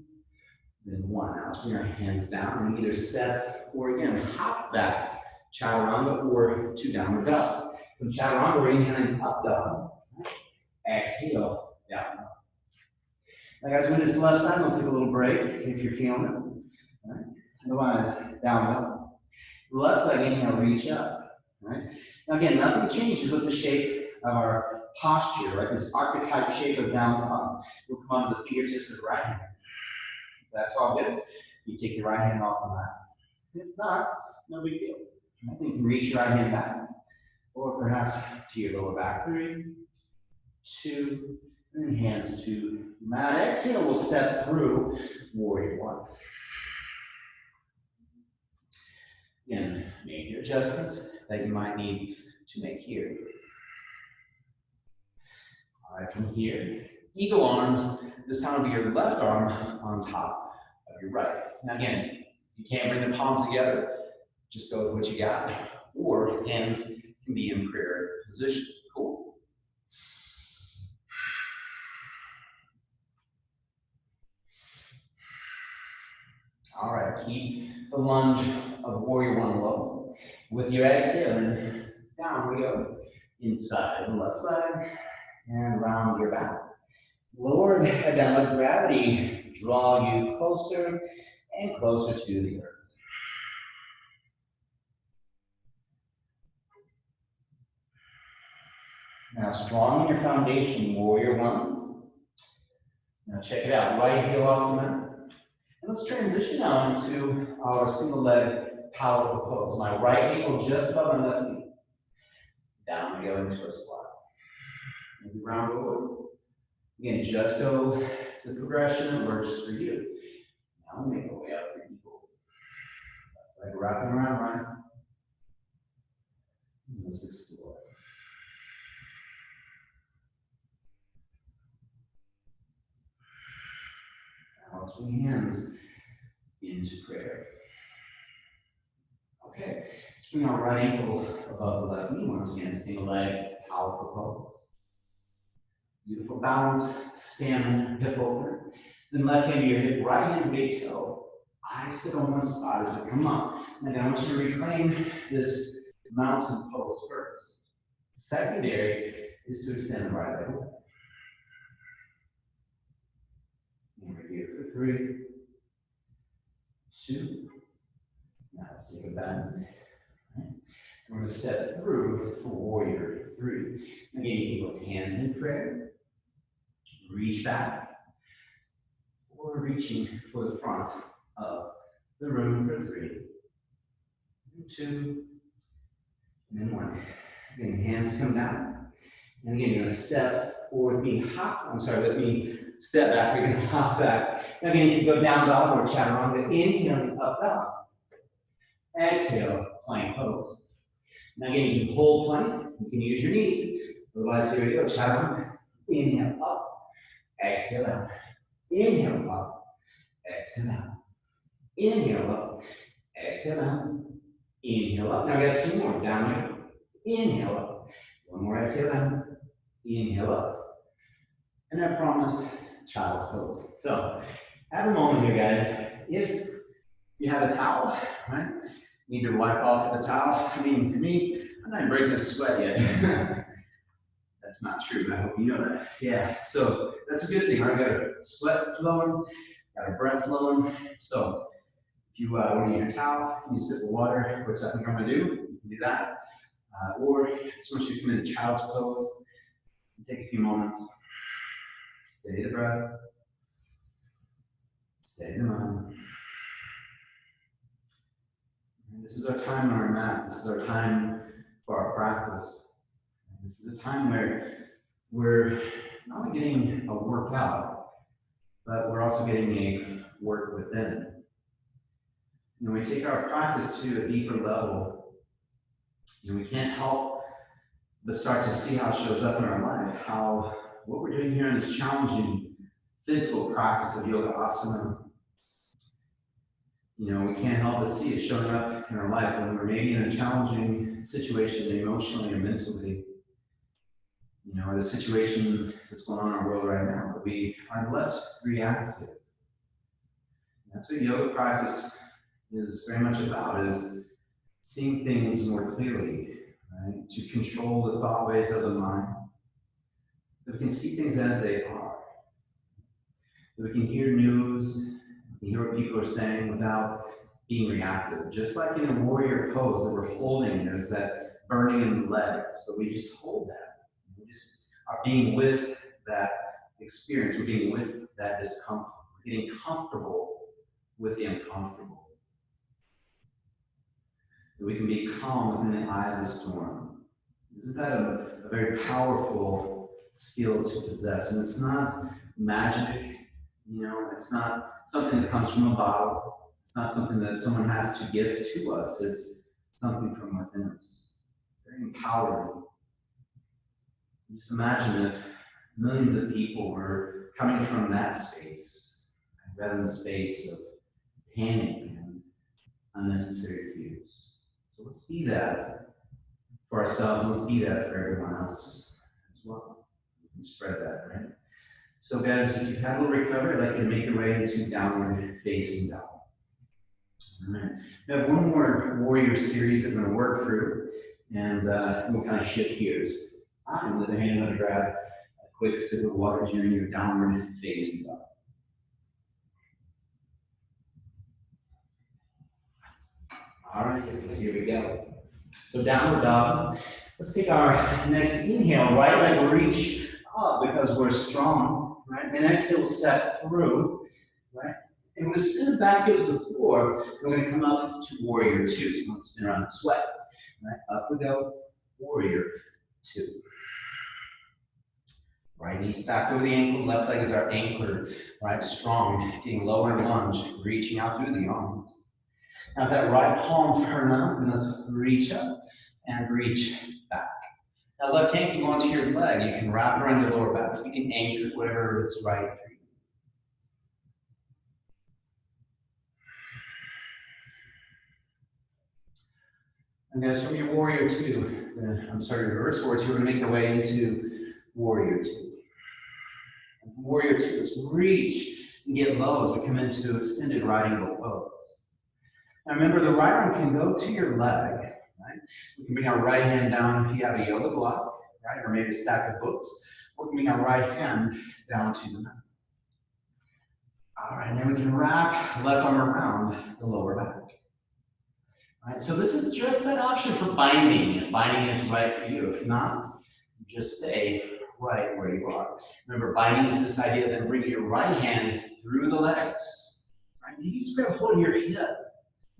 then 1. Now let's bring our hands down and either step or again hop back, chaturanga or to downward dog. From chaturanga, we're inhaling up dog. Exhale, down. Now guys, when it's left side, we'll take a little break if you're feeling it. Right? Otherwise, down dog. Left leg, inhale, reach up. Right? Now again, nothing changes with the shape of our posture, right? This archetype shape of down dog. We'll come onto the fingertips of the right hand. That's all good. You take your right hand off the mat. If not, no big deal. I think you can reach your right hand back, or perhaps to your lower back. 3, 2, and then hands to mat. Exhale, we'll step through warrior 1. Again, make your adjustments that you might need to make here. All right, from here, eagle arms. This time will be your left arm on top of your right. Now again, you can't bring the palms together. Just go with what you got. Or hands can be in prayer position. Cool. All right, keep the lunge of warrior 1 low. With your exhale, and down we go. Inside the left leg, and round your back. Lower the head down, let gravity draw you closer and closer to the earth. Now strong in your foundation, warrior 1. Now check it out, right heel off the mat. And let's transition now into our single leg powerful pose. My right ankle just above my left knee. Down we go into a squat. Maybe round over. Again, just go to the progression that works for you. Now we make our way up for eagle. Like wrapping around, right? Let's explore. Now let's bring hands into prayer. Okay, let's bring our right ankle above the left knee once again, single leg, powerful pose. Beautiful balance, stamina, hip opener. Then left hand to your hip, right hand to big toe. I sit on one spot as we come up. And then I want you to reclaim this mountain pose first. Secondary is to extend the right leg. And we're here for 3, 2. Now let's take a bend. Right. We're going to step through for warrior 3. Again, you can put hands in prayer, reach back, or reaching for the front of the room for 3, 2, and then 1. Again, hands come down. And again, you're going to step or with me hop. Let me step back. We're going to hop back. Now again, you can go down dog or chaturanga. Inhale, up dog. Exhale, plank pose. Now again, you can hold plank. You can use your knees. Otherwise, here we go. Chaturanga. Inhale up. Exhale out. Inhale up. Exhale out. Inhale up. Exhale out. Inhale up. Now we got 2 more. Down here. Inhale up. 1 more. Exhale out. Inhale up. And I promised child's pose. So have a moment here, guys. If you have a towel, right? Need to wipe off the towel. I mean, for me, I'm not breaking a sweat yet. That's not true. I hope you know that. Yeah. So that's a good thing. I got a sweat flowing, got a breath flowing. So if you want to use your towel, you sip of water, which I think I'm going to do. You can do that. Or just want you to come into child's pose. Take a few moments. Steady the breath. Steady the mind. And this is our time on our mat. This is our time for our practice. This is a time where we're not only getting a workout, but we're also getting a work within. You know, we take our practice to a deeper level. You know, we can't help but start to see how it shows up in our life, how what we're doing here in this challenging physical practice of yoga asana, you know, we can't help but see it showing up in our life when we're maybe in a challenging situation emotionally or mentally, you know, or the situation that's going on in our world right now, but we are less reactive. And that's what yoga practice is very much about, is seeing things more clearly, right? To control the thought waves of the mind. That we can see things as they are. That we can hear news, we can hear what people are saying without being reactive. Just like in a warrior pose that we're holding, there's that burning in the legs, but we just hold that. We just are being with that experience. We're being with that discomfort. We're getting comfortable with the uncomfortable. That we can be calm within the eye of the storm. Isn't that a very powerful skill to possess? And it's not magic, you know, it's not something that comes from a bottle. It's not something that someone has to give to us. It's something from within us. Very empowering. Just imagine if millions of people were coming from that space, rather than the space of panic and unnecessary fears. So let's be that for ourselves, and let's be that for everyone else as well. We can spread that, right? So guys, if you've had a little recovery, I'd like you to make your way into downward facing dog. All right. We have one more warrior series that we're going to work through, and we'll kind of shift gears. On the other hand, I'm going to grab a quick sip of water during your downward facing dog. All right, so here we go. So downward dog. Let's take our next inhale, right leg will reach up because we're strong, right? And exhale, step through, right? And we're going to spin it back here to the floor. We're going to come up to warrior 2. So we're going to spin around this way, right? Up we go, warrior 2. Right knee stacked over the ankle, left leg is our anchor, right? Strong, getting lower and lunge, reaching out through the arms. Now that right palm turn up, and let's reach up and reach back. Now left hand can go onto your leg. You can wrap around your lower back. You can anchor whatever is right for you. And as from your warrior two, I'm sorry, reverse warrior two, we're gonna make our way into warrior two. And from warrior two, let's reach and get low as we come into extended right angle pose. Now remember, the right arm can go to your leg, right? We can bring our right hand down if you have a yoga block, right? Or maybe a stack of books. Or we can bring our right hand down to the mat. All right, and then we can wrap left arm around the lower back. All right, so this is just that option for binding, if binding is right for you. If not, just stay right where you are. Remember, binding is this idea of then bringing your right hand through the legs. Right? Maybe you just grab hold of your hip.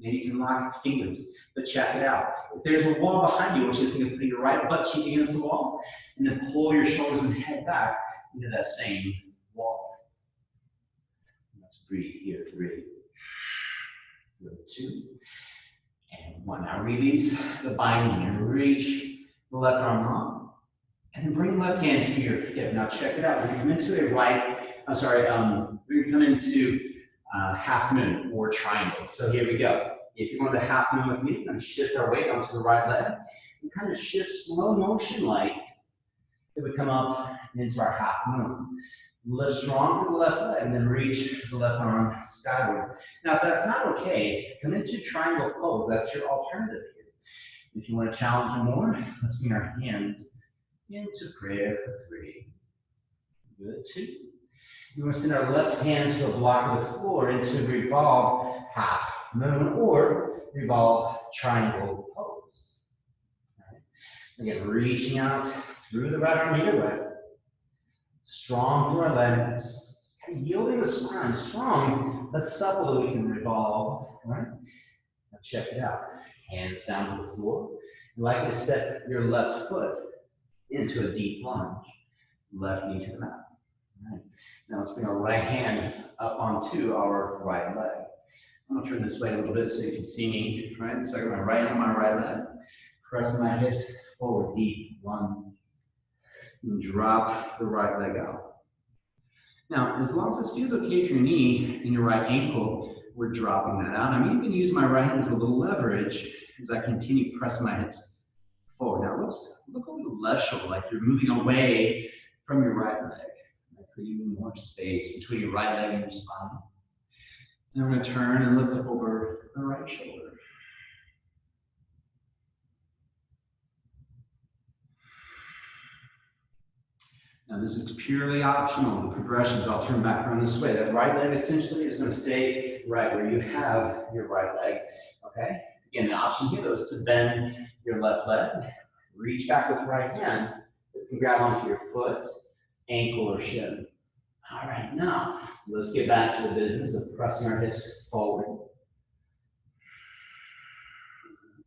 Maybe you can lock fingers, but check it out. If there's a wall behind you, I want you to think of putting your right butt cheek against the wall, and then pull your shoulders and head back into that same wall. Let's breathe here, 3, good, 2, and 1. Now release the binding and reach the left arm up, and then bring the left hand to your hip. Now check it out. We're gonna come into a we're gonna come into half moon or triangle. So here we go. If you want the half moon with me, we're gonna shift our weight onto the right leg and kind of shift slow motion like it would come up into our half moon. Lift strong to the left leg and then reach the left arm skyward. Now, if that's not okay, come into triangle pose. That's your alternative here. If you want to challenge more, let's bring our hands into prayer for 3. Good, 2. We want to send our left hand to the block of the floor into revolve half moon or revolve triangle pose. All right. Again, reaching out through the right arm either way. Strong through our legs. Yielding the spine, strong, but supple that we can revolve. All right. Now check it out. Hands down to the floor. You like to step your left foot into a deep lunge. Left knee to the mat. All right. Now let's bring our right hand up onto our right leg. I'm gonna turn this way a little bit so you can see me, right? So I got my right hand on my right leg, pressing my hips forward, deep lunge, and drop the right leg out. Now, as long as this feels okay for your knee and your right ankle, we're dropping that out. I'm even using my right hand as a little leverage as I continue pressing my hips forward. Now let's look over the left shoulder like you're moving away from your right leg. Creating more space between your right leg and your spine. Then we're going to turn and look up over the right shoulder. Now this is purely optional. The progressions, I'll turn back around this way. That right leg essentially is going to stay right where you have your right leg. Okay? Again, the option here though is to bend your left leg, reach back with the right hand, you can grab onto your foot, ankle, or shin. All right, now let's get back to the business of pressing our hips forward.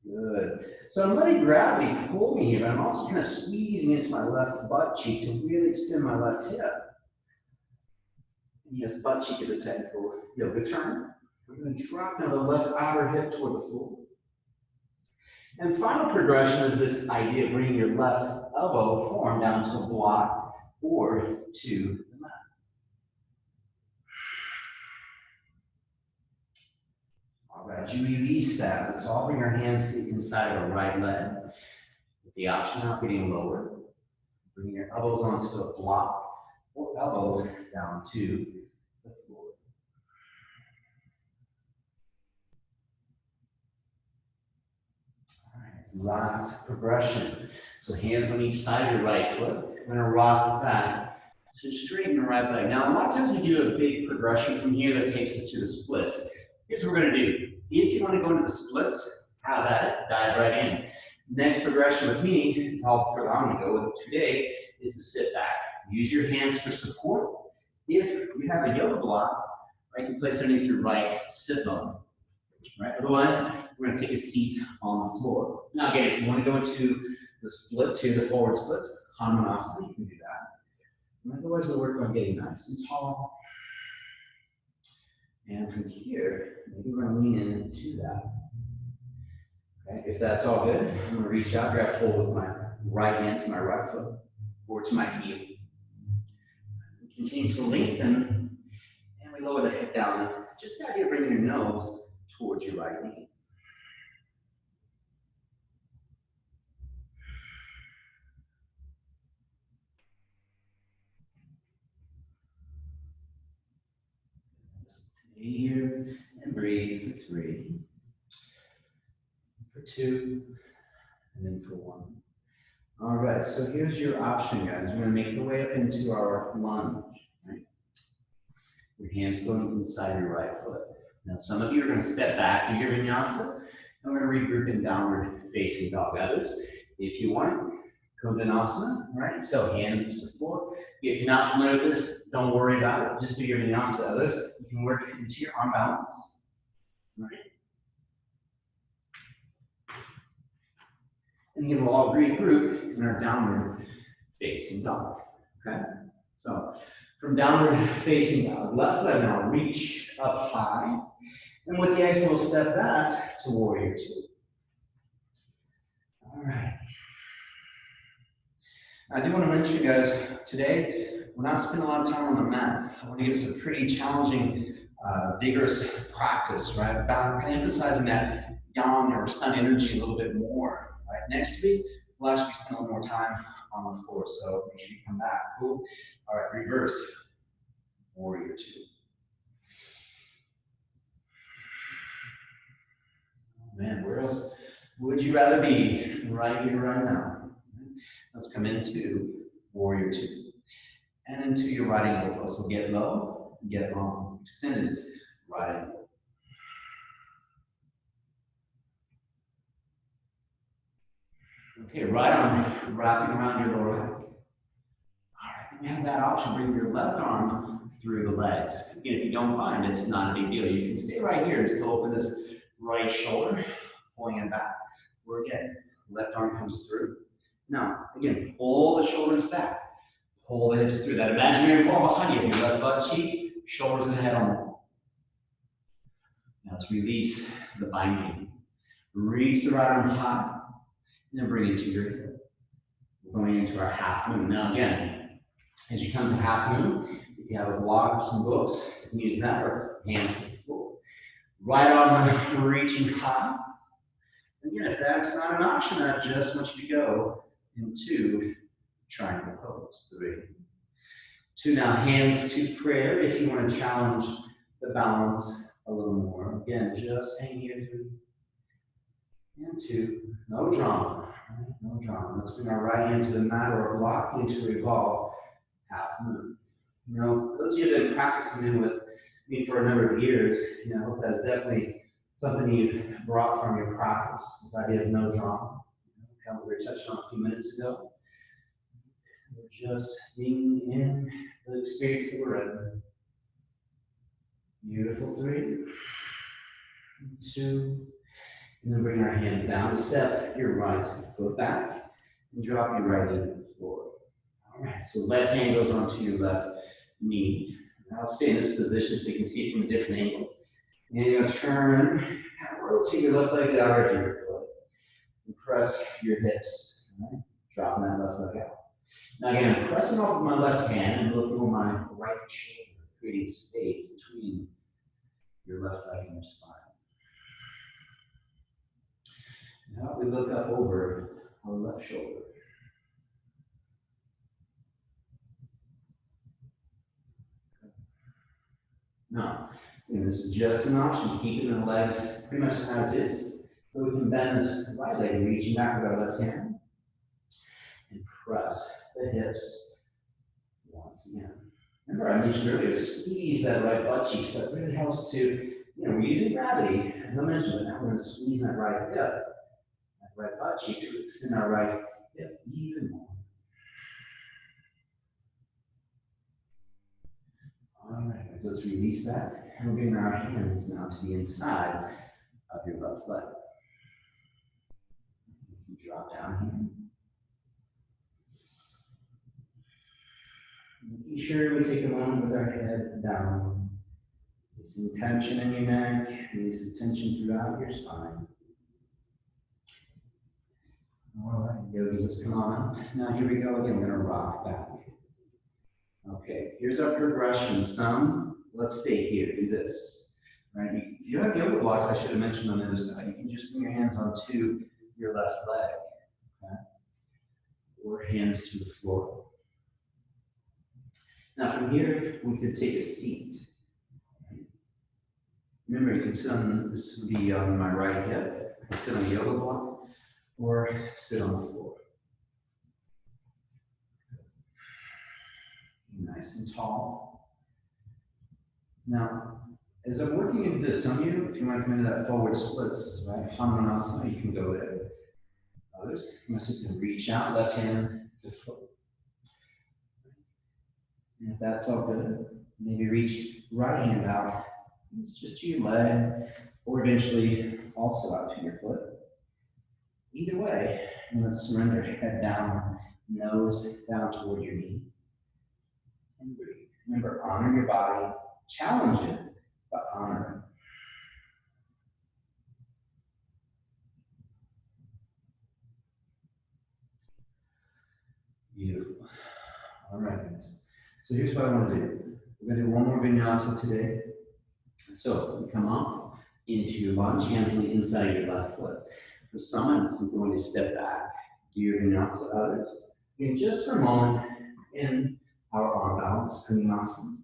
Good. So I'm letting gravity pull me here, but I'm also kind of squeezing into my left butt cheek to really extend my left hip. And yes, butt cheek is a technical yoga term. I'm going to drop now the left outer hip toward the floor. And final progression is this idea of bringing your left elbow form down to a block or to the mat. All right, you release that. Let's all bring our hands to the inside of our right leg. With the option of getting lower. Bring your elbows onto a block or elbows down to the floor. All right, last progression. So hands on each side of your right foot. We're gonna rock back. So straighten your right leg. Now, a lot of times we do a big progression from here that takes us to the splits. Here's what we're gonna do. If you want to go into the splits, have at it, dive right in. Next progression with me is how further I'm going to go with today is to sit back. Use your hands for support. If you have a yoga block, right, you can place it underneath your right sit bone. Right? Otherwise, we're going to take a seat on the floor. Now again, if you want to go into the splits here, the forward splits, Hanumanasana, you can do that. And otherwise, we'll work on getting nice and tall. And from here, maybe we're going to lean into that. Okay, if that's all good, I'm going to reach out, grab hold with my right hand to my right foot, or to my heel. Continue to lengthen, and we lower the head down. Just the idea of bringing your nose towards your right knee. Stay here and breathe for 3, for 2, and then for 1. All right, so here's your option, guys. We're gonna make the way up into our lunge, right? Your hands going inside your right foot. Now, some of you are gonna step back in your vinyasa, and we're gonna regroup in downward facing dog. Others, if you want, Kondanasana, right? So hands to the floor. If you're not familiar with this, don't worry about it. Just do your vinyasa. Others, you can work into your arm balance, right? And again, we'll all regroup in our downward facing dog, okay? So from downward facing dog, left leg now, reach up high. And with the exhale, we'll step that to warrior 2. All right. I do want to mention, you guys, today, we're not spending a lot of time on the mat. I want to give us a pretty challenging, vigorous practice, right? About kind of emphasizing that yang or sun energy a little bit more. Right, next week, we'll actually spend a little more time on the floor, so make sure you come back. Cool. All right, reverse. Warrior 2. Oh, man, where else would you rather be? Right here, right now. Let's come into warrior 2. And into your right angle. So get low, get long. Extended right angle. Okay, right arm wrapping around your lower leg. All right, you have that option. Bring your left arm through the legs. Again, if you don't mind, it's not a big deal. You can stay right here and still open this right shoulder, pulling it back. Or again, left arm comes through. Now, again, pull the shoulders back. Pull the hips through. That imaginary wall behind you, your left butt cheek, shoulders and head on the wall. Now let's release the binding. Reach the right arm high. And then bring it to your hip. We're going into our half moon. Now again, as you come to half moon, if you have a block or some books, you can use that or hand to the floor. Right arm reaching high. Again, if that's not an option, I just want you to go into triangle pose. 3. 2, now hands to prayer if you want to challenge the balance a little more. Again, just hang here 3. And 2, no drama, right? No drama. Let's bring our right hand to the mat or block into revolve, half moon. You know, those of you that have been practicing with me for a number of years, you know, I hope that's definitely something you've brought from your practice, this idea of no drama. Kind of we were touched on a few minutes ago. We're just being in the experience that we're in. Beautiful. 3, 2, and then bring our hands down. Step your right foot back and drop your right knee to the floor. All right, so left hand goes onto your left knee. Now stay in this position so you can see it from a different angle. And you're going to turn, kind of rotate your left leg down to your foot. And press your hips. All right? Dropping that left leg out. Now again, I'm pressing off with my left hand and looking over my right shoulder, creating space between your left leg and your spine. Now we look up over our left shoulder. Now, this is just an option, keeping the legs pretty much as is. But we can bend this right leg, reaching back with our left hand, and press the hips once again. Remember, I mentioned earlier, squeeze that right butt cheek, so it really helps to, you know, we're using gravity, as I mentioned, but now we're going to squeeze that right hip. Right butt cheek to extend our right hip even more. All right, so let's release that. And we're bringing our hands now to the inside of your left leg. You can drop down here. Be sure we take a moment with our head down. Release some tension in your neck, release the tension throughout your spine. All right, yogis, let's come on. Now here we go again, we're gonna rock back. Okay, here's our progression. Some, let's stay here, do this. Right, if you have yoga blocks, I should have mentioned on the other side, you can just bring your hands onto your left leg, okay? Or hands to the floor. Now from here, we could take a seat. Remember, you can sit on, this would be on my right hip, I can sit on the yoga block, or sit on the floor. Nice and tall. Now, as I'm working into this, some of you, if you want to come into that forward splits, right, Hanumanasana, you can go there. Others, you must reach out, left hand to foot. And if that's all good, maybe reach right hand out, just to your leg, or eventually also out to your foot. Either way, and let's surrender, head down, nose down toward your knee. And breathe. Remember, honor your body, challenge it, but honor it. Beautiful. All right, guys. So here's what I want to do. We're going to do one more vinyasa today. So you come up into your lunge, hands on the inside of your left foot. For some, it's going to step back. Do your vinyasa. Others, and just for a moment in our arm balance, vinyasa.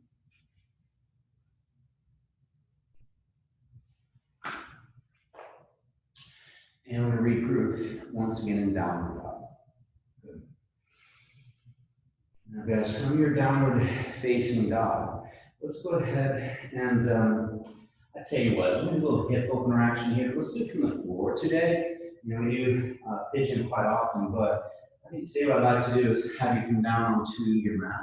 And we're going to regroup once again in downward dog. Good. Now, guys, from your downward facing dog, let's go ahead and I tell you what, I'm going to do a little hip opener action here. Let's do it from the floor today. You know, we do pigeon quite often, but I think today what I'd like to do is have you come down onto your mat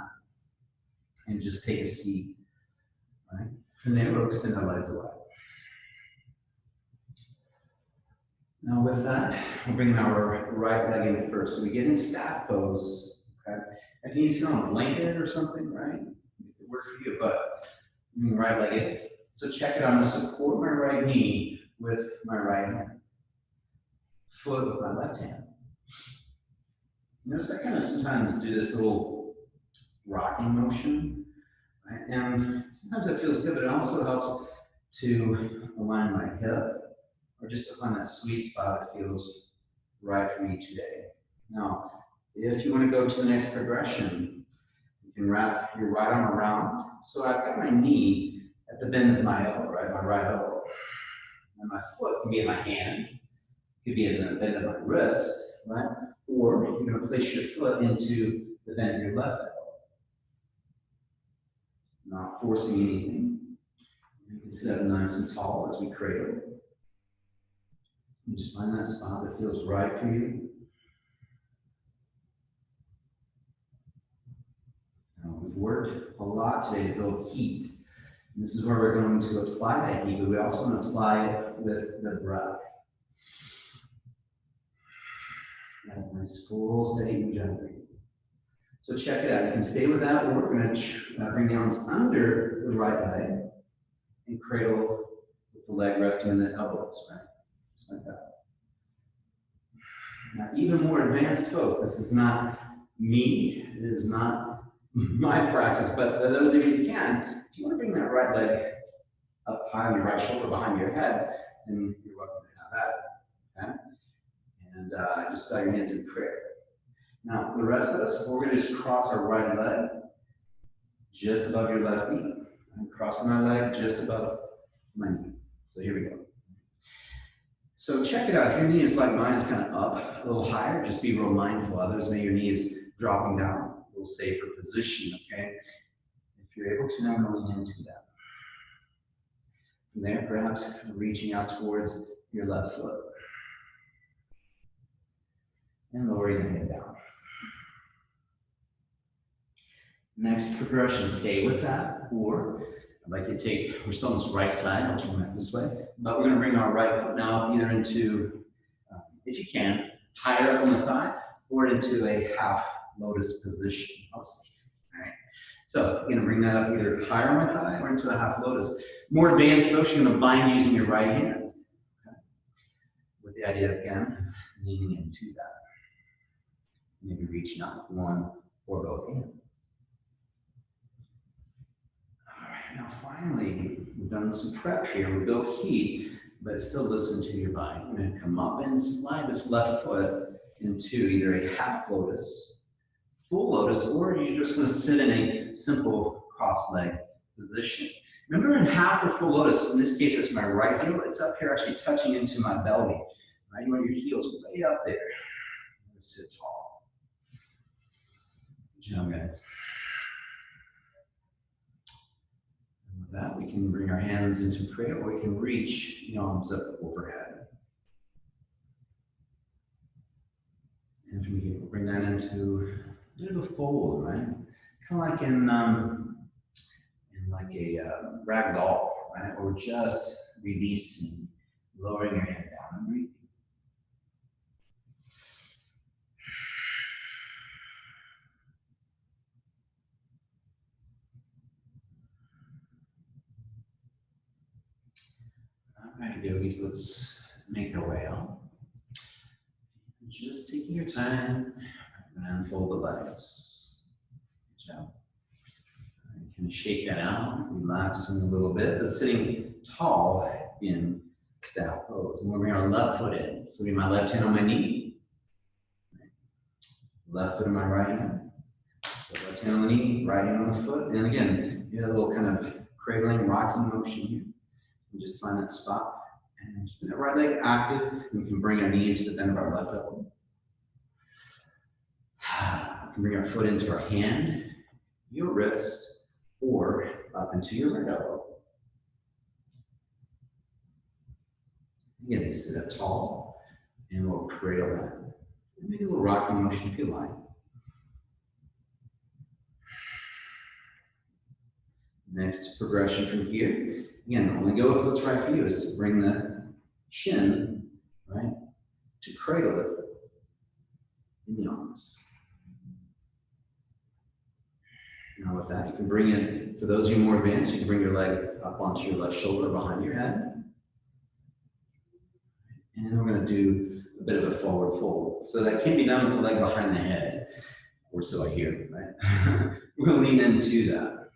and just take a seat. Right? From there, we'll extend our legs away. Now with that, we'll bring our right leg in first. So we get in staff pose, okay? If you need to sit on a blanket or something, right? It could work for you, but bring the right leg in. So check it out, I'm gonna support my right knee with my right hand. Foot with my left hand. Notice I kind of sometimes do this little rocking motion, right? And sometimes it feels good, but it also helps to align my hip, or just to find that sweet spot that feels right for me today. Now, if you want to go to the next progression, you can wrap your right arm around. So I've got my knee at the bend of my elbow, right? My right elbow. And my foot can be in my hand, it could be in the bend of my wrist, right? Or you're going to place your foot into the bend of your left elbow. Not forcing anything. You can sit up nice and tall as we cradle. And just find that spot that feels right for you. Now, we've worked a lot today to build heat. And this is where we're going to apply that heat, but we also want to apply it with the breath. Nice, full, steady, and gentle. So check it out. You can stay with that, or we're going to bring the arms under the right leg and cradle with the leg resting on the elbows, right? Just like that. Now, even more advanced folk, this is not me, it is not my practice, but for those of you who can, if you want to bring that right leg up high on your right shoulder behind your head, then you're welcome to have that. Okay? And just bow your hands in prayer. Now, the rest of us, we're going to just cross our right leg just above your left knee. I'm crossing my leg just above my knee. So here we go. So check it out. If your knee is like mine, is kind of up a little higher, just be real mindful. Others, maybe your knee is dropping down, a little safer position, okay? If you're able to, now lean into that. From there, perhaps reaching out towards your left foot. And lowering the head down. Next progression, stay with that, or I'd like you to take, we're still on this right side, I'll turn that this way, but we're going to bring our right foot now either into, if you can, higher up on the thigh, or into a half lotus position. All right. So you're going to bring that up either higher on my thigh or into a half lotus. More advanced folks, you're going to bind using your right hand. Okay. With the idea, again, leaning into that. Maybe reaching out with one or both hands. All right, now finally, we've done some prep here. We built heat, but still listen to your body. You're going to come up and slide this left foot into either a half lotus, full lotus, or you're just going to sit in a simple cross-leg position. Remember in half or full lotus, in this case, it's my right heel. It's up here actually touching into my belly. Right? You want your heels way up there. Sit tall. Good job, guys. And with that, we can bring our hands into prayer, or we can reach the arms up overhead. And from here, we'll bring that into a bit of a fold, right? Kind of like in like a rag doll, right? Or just releasing, lowering your head down and breathing. All right, yogis, let's make our way out. Just taking your time and unfold the legs. Good job. You can shake that out, relaxing a little bit, but sitting tall in staff pose. And we'll bring our left foot in. So we have my left hand on my knee, left foot in my right hand. So left hand on the knee, right hand on the foot. And again, you have a little kind of cradling, rocking motion here. You just find that spot. And keep that right leg active. And we can bring our knee into the bend of our left elbow. We can bring our foot into our hand, your wrist, or up into your right elbow. Again, sit up tall, and we'll cradle that. And maybe a little rocking motion if you like. Next progression from here. Again, only go with what's right for you, is to bring the chin, right, to cradle it in the arms. Now with that, you can bring in, for those of you more advanced, you can bring your leg up onto your left shoulder behind your head. And then we're going to do a bit of a forward fold. So that can be done with the leg behind the head, or so I hear, right? We're going to lean into that.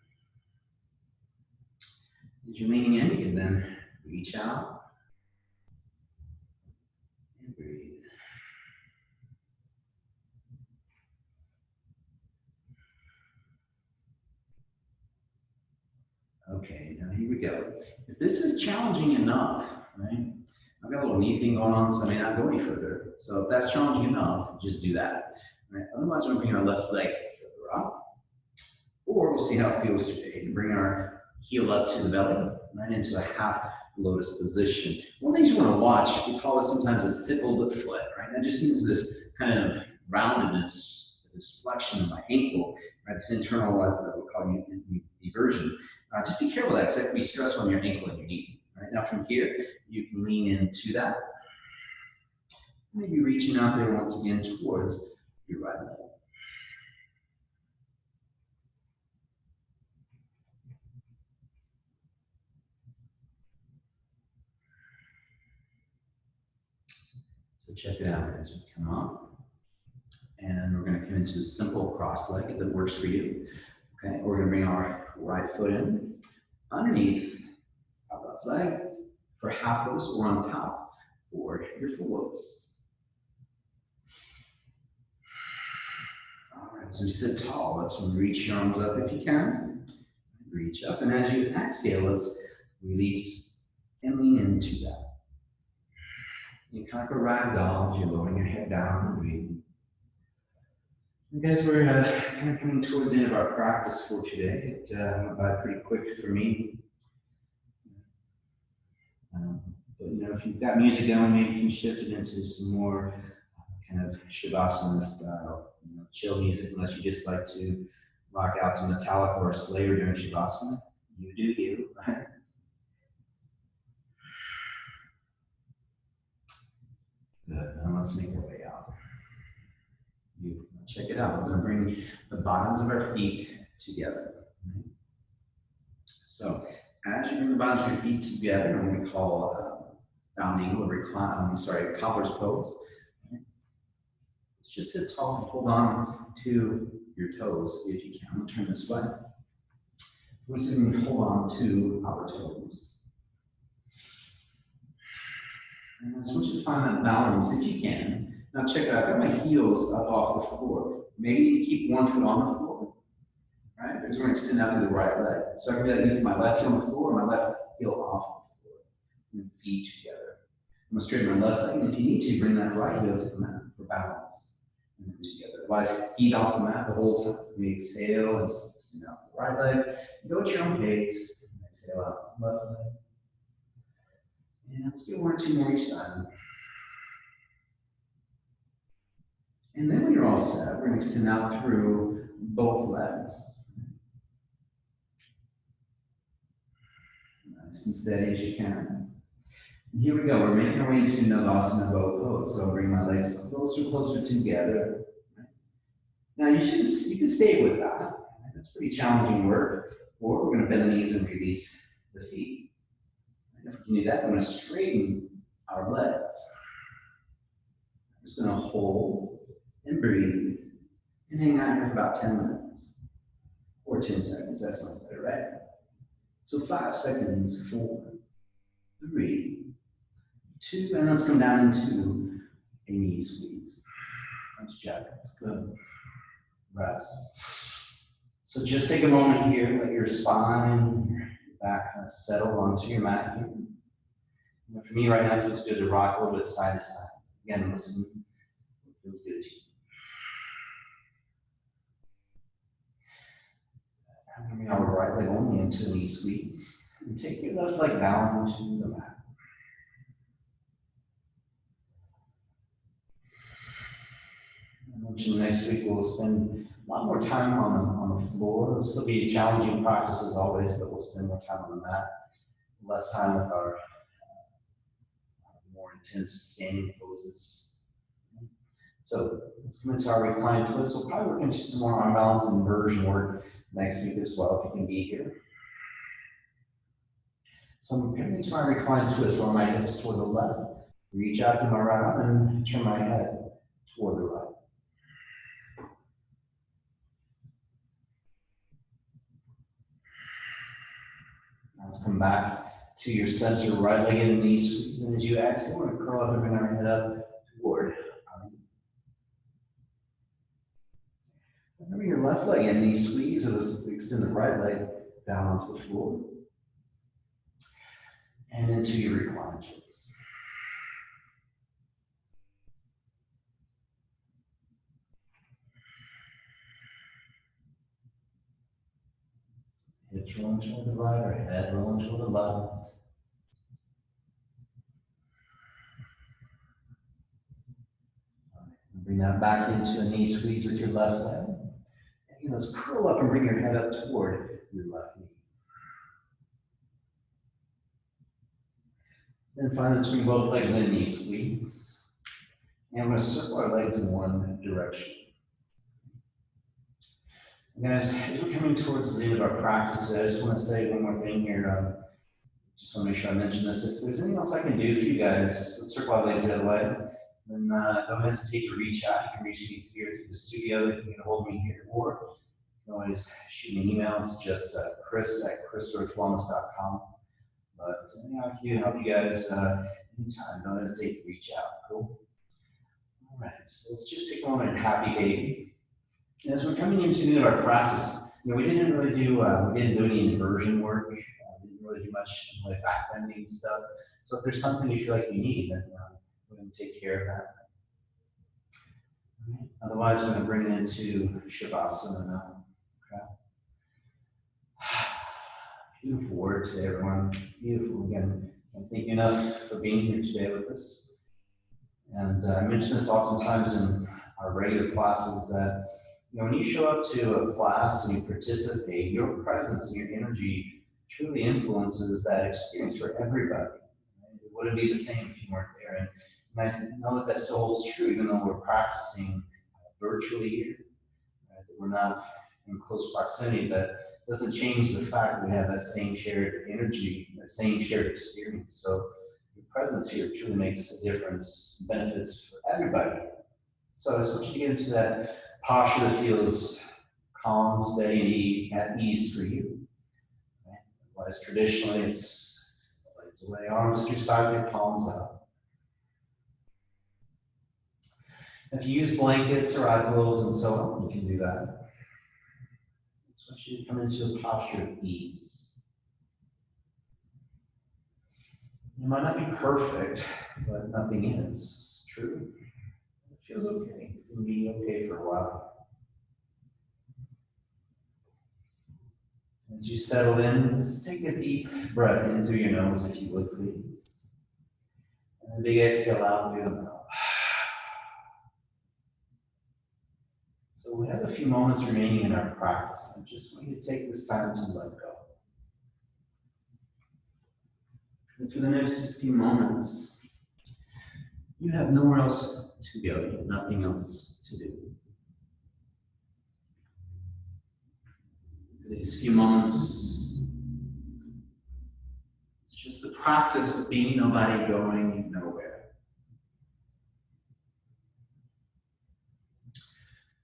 As you're leaning in, you can then reach out and breathe. Okay, now here we go. If this is challenging enough, right? I've got a little knee thing going on, so I may not go any further. So if that's challenging enough, just do that. Right? Otherwise, we're going to bring our left leg further up. Or we'll see how it feels today. And bring our heel up to the belly, right into a half lotus position. One thing you want to watch, we call this sometimes a sickle foot, right? That just means this kind of roundedness, this flexion of my ankle, right? This internalized that we call eversion. Just be careful of that, because that can be stressful on your ankle and your knee. Right? Now from here, you can lean into that. Maybe reaching out there once again towards your right leg. So check it out as we come up. And we're going to come into a simple cross leg that works for you. Okay, we're going to bring our right foot in underneath our left leg for half lotus, or on top for your full lotus. All right, as we sit tall, let's reach your arms up if you can. Reach up, and as you exhale, let's release and lean into that. You kind of like a rag doll as you're lowering your head down and breathing. You guys, we're kind of coming towards the end of our practice for today. It went by pretty quick for me. But you know, if you've got music going, maybe you can shift it into some more kind of Shavasana style, you know, chill music, unless you just like to rock out to Metallica or Slayer during Shavasana. You do you, right? Good. Now let's make our way out. You check it out. We're going to bring the bottoms of our feet together. So as you bring the bottoms of your feet together, I'm going to call down angle or recline. Cobbler's pose. Just sit tall and hold on to your toes if you can. I'm going to turn this way. We're going to hold on to our toes. And I just want you to find that balance if you can. Now check it out. I've got my heels up off the floor. Maybe you keep one foot on the floor. All right, we're going to extend out to the right leg. So I'm going to lift my left heel on the floor, my left heel off the floor, and feet together. I'm going to straighten my left leg, and if you need to, bring that right heel to the mat for balance. And then together. Otherwise, feet off the mat the whole time. We exhale and extend out the right leg. Go at your own pace. Exhale out the left leg. And let's do 1 or 2 more each side. And then when you're all set, we're going to extend out through both legs. Nice and steady as you can. And here we go. We're making our way into Navasana bow pose. So I'll bring my legs closer together. Now you can stay with that. That's pretty challenging work. Or we're going to bend the knees and release the feet. And if we can do that, we're going to straighten our legs. I'm just going to hold and breathe and hang out here for about 10 minutes or 10 seconds. That sounds better, right? So 5 seconds, 4, 3, 2, and let's come down into a knee squeeze. Nice job, that's good. Rest. So just take a moment here, let your spine, your back kind of settle onto your mat here. And for me right now, it feels good to rock a little bit side to side. Again, listen, it feels good to you. I'm going to bring our right leg only into a knee squeeze. And take your left leg down to the mat. I mentioned next week we'll spend a lot more time on the floor. This will be a challenging practice as always, but we'll spend more time on the mat, less time with our more intense standing poses. So let's come into our reclined twist. We'll probably work into some more arm balance and inversion work next week as well, if you can be here. So I'm coming into my reclined twist, roll my hips toward the left, reach out to my right arm and turn my head toward the right. Now let's come back to your center, right leg in, knee squeeze. And as you exhale, we're going to curl up and bring our head up toward. Remember your left leg in, knee squeeze. So extend the right leg down onto the floor. And into your reclined twist. Hips rolling toward the right, or head rolling toward the left. Bring that back into a knee squeeze with your left leg. And let's curl up and bring your head up toward your left knee. Then finally, let's bring both legs in a knee squeeze. And we're going to circle our legs in one direction. And guys, as we're coming towards the end of our practice today, I just want to say one more thing here. Just want to make sure I mention this. If there's anything else I can do for you guys, let's circle our legs the other way. Then don't hesitate to reach out. You can reach me here through the studio. You can get a hold of me here, or you can always shoot me an email. It's just chris@chrisroachwellness.com. But I can help you guys anytime. Don't hesitate to reach out. Cool. All right. So let's just take a moment. Happy baby. And as we're coming into the end of our practice, we didn't really do any inversion work. We didn't really do much like back bending stuff. So if there's something you feel like you need, then we're going to take care of that. Right. Otherwise, we're going to bring it into Shavasana now. Okay. Beautiful word today, everyone. Beautiful. Again, thank you enough for being here today with us. And I mention this oftentimes in our regular classes that when you show up to a class and you participate, your presence and your energy truly influences that experience for everybody. Right? It wouldn't be the same if you weren't there. And I know that still holds true, even though we're practicing virtually here. Right? That we're not in close proximity. That doesn't change the fact that we have that same shared energy, that same shared experience. So your presence here truly makes a difference, benefits for everybody. So I just want you to get into that posture that feels calm, steady, and at ease for you. Right? Otherwise, traditionally, it's legs away, arms at your side, your palms out. If you use blankets or eye gloves and so on, you can do that. just want you to come into a posture of ease. It might not be perfect, but nothing is. True. It feels okay. It can be okay for a while. As you settle in, just take a deep breath in through your nose, if you would, please. And a big exhale out through the mouth. So we have a few moments remaining in our practice. I just want you to take this time to let go. And for the next few moments, you have nowhere else to go. You have nothing else to do. For these few moments, it's just the practice of being nobody, going nowhere.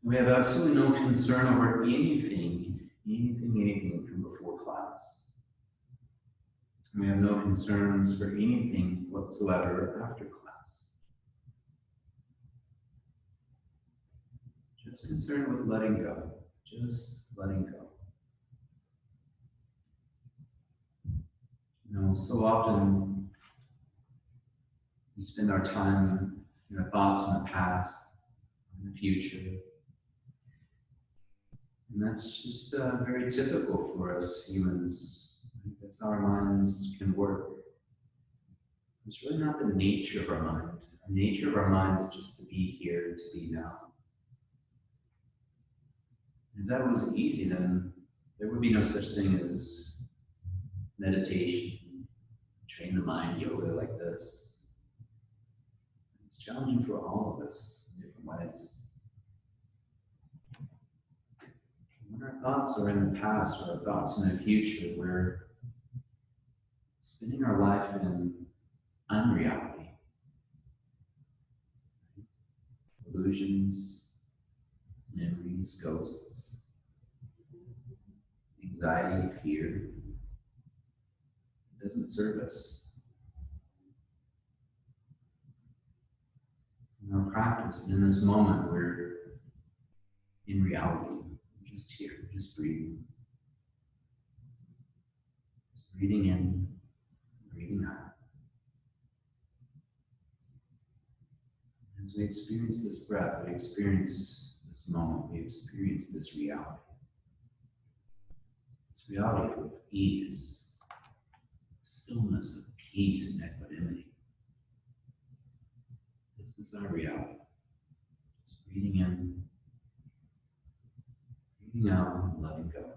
We have absolutely no concern over anything from before class. We have no concerns for anything whatsoever after class. Just concerned with letting go. Just letting go. You know, so often we spend our time in our thoughts in the past, in the future. And that's just very typical for us humans. That's how our minds can work. It's really not the nature of our mind. The nature of our mind is just to be here, to be now. If that was easy, then there would be no such thing as meditation, train the mind yoga like this. It's challenging for all of us in different ways. When our thoughts are in the past or our thoughts in the future, we're spending our life in unreality. Illusions, memories, ghosts, anxiety, fear. It doesn't serve us. In our practice, and in this moment, we're in reality. We're just here, just breathing. Just breathing in, breathing out. As we experience this breath, we experience this moment, we experience this reality. This reality of ease, stillness, of peace and equanimity. This is our reality. Just breathing in, breathing out, and letting go.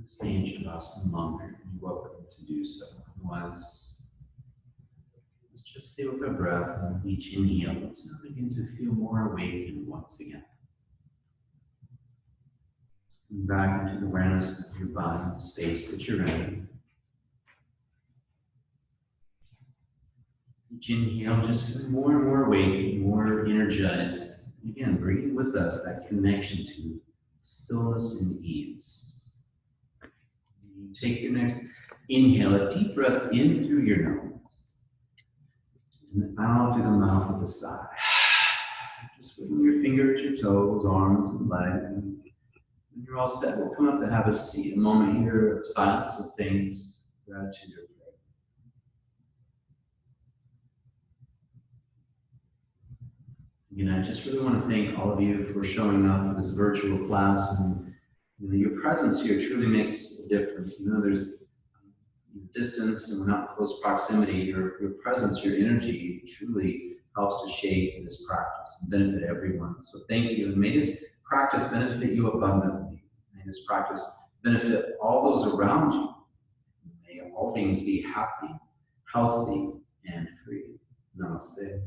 Stay in Shavasana longer, you're welcome to do so. Otherwise, let's just stay with our breath and each inhale. Let's now begin to feel more awakened once again. Come back into the awareness of your body, the space that you're in. Each inhale, just feeling more and more awakened, more energized. Again, bringing with us that connection to stillness and ease. You take your next inhale, a deep breath in through your nose, and out through the mouth with a sigh. Just wiggle your fingers, your toes, arms, and legs. And when you're all set, we'll come up to have a seat. A moment here of silence, of thanks, gratitude, or prayer. I just really want to thank all of you for showing up for this virtual class, and your presence here truly makes a difference. There's distance and we're not in close proximity. Your presence, your energy truly helps to shape this practice and benefit everyone. So thank you, and may this practice benefit you abundantly. May this practice benefit all those around you. May all beings be happy, healthy, and free. Namaste.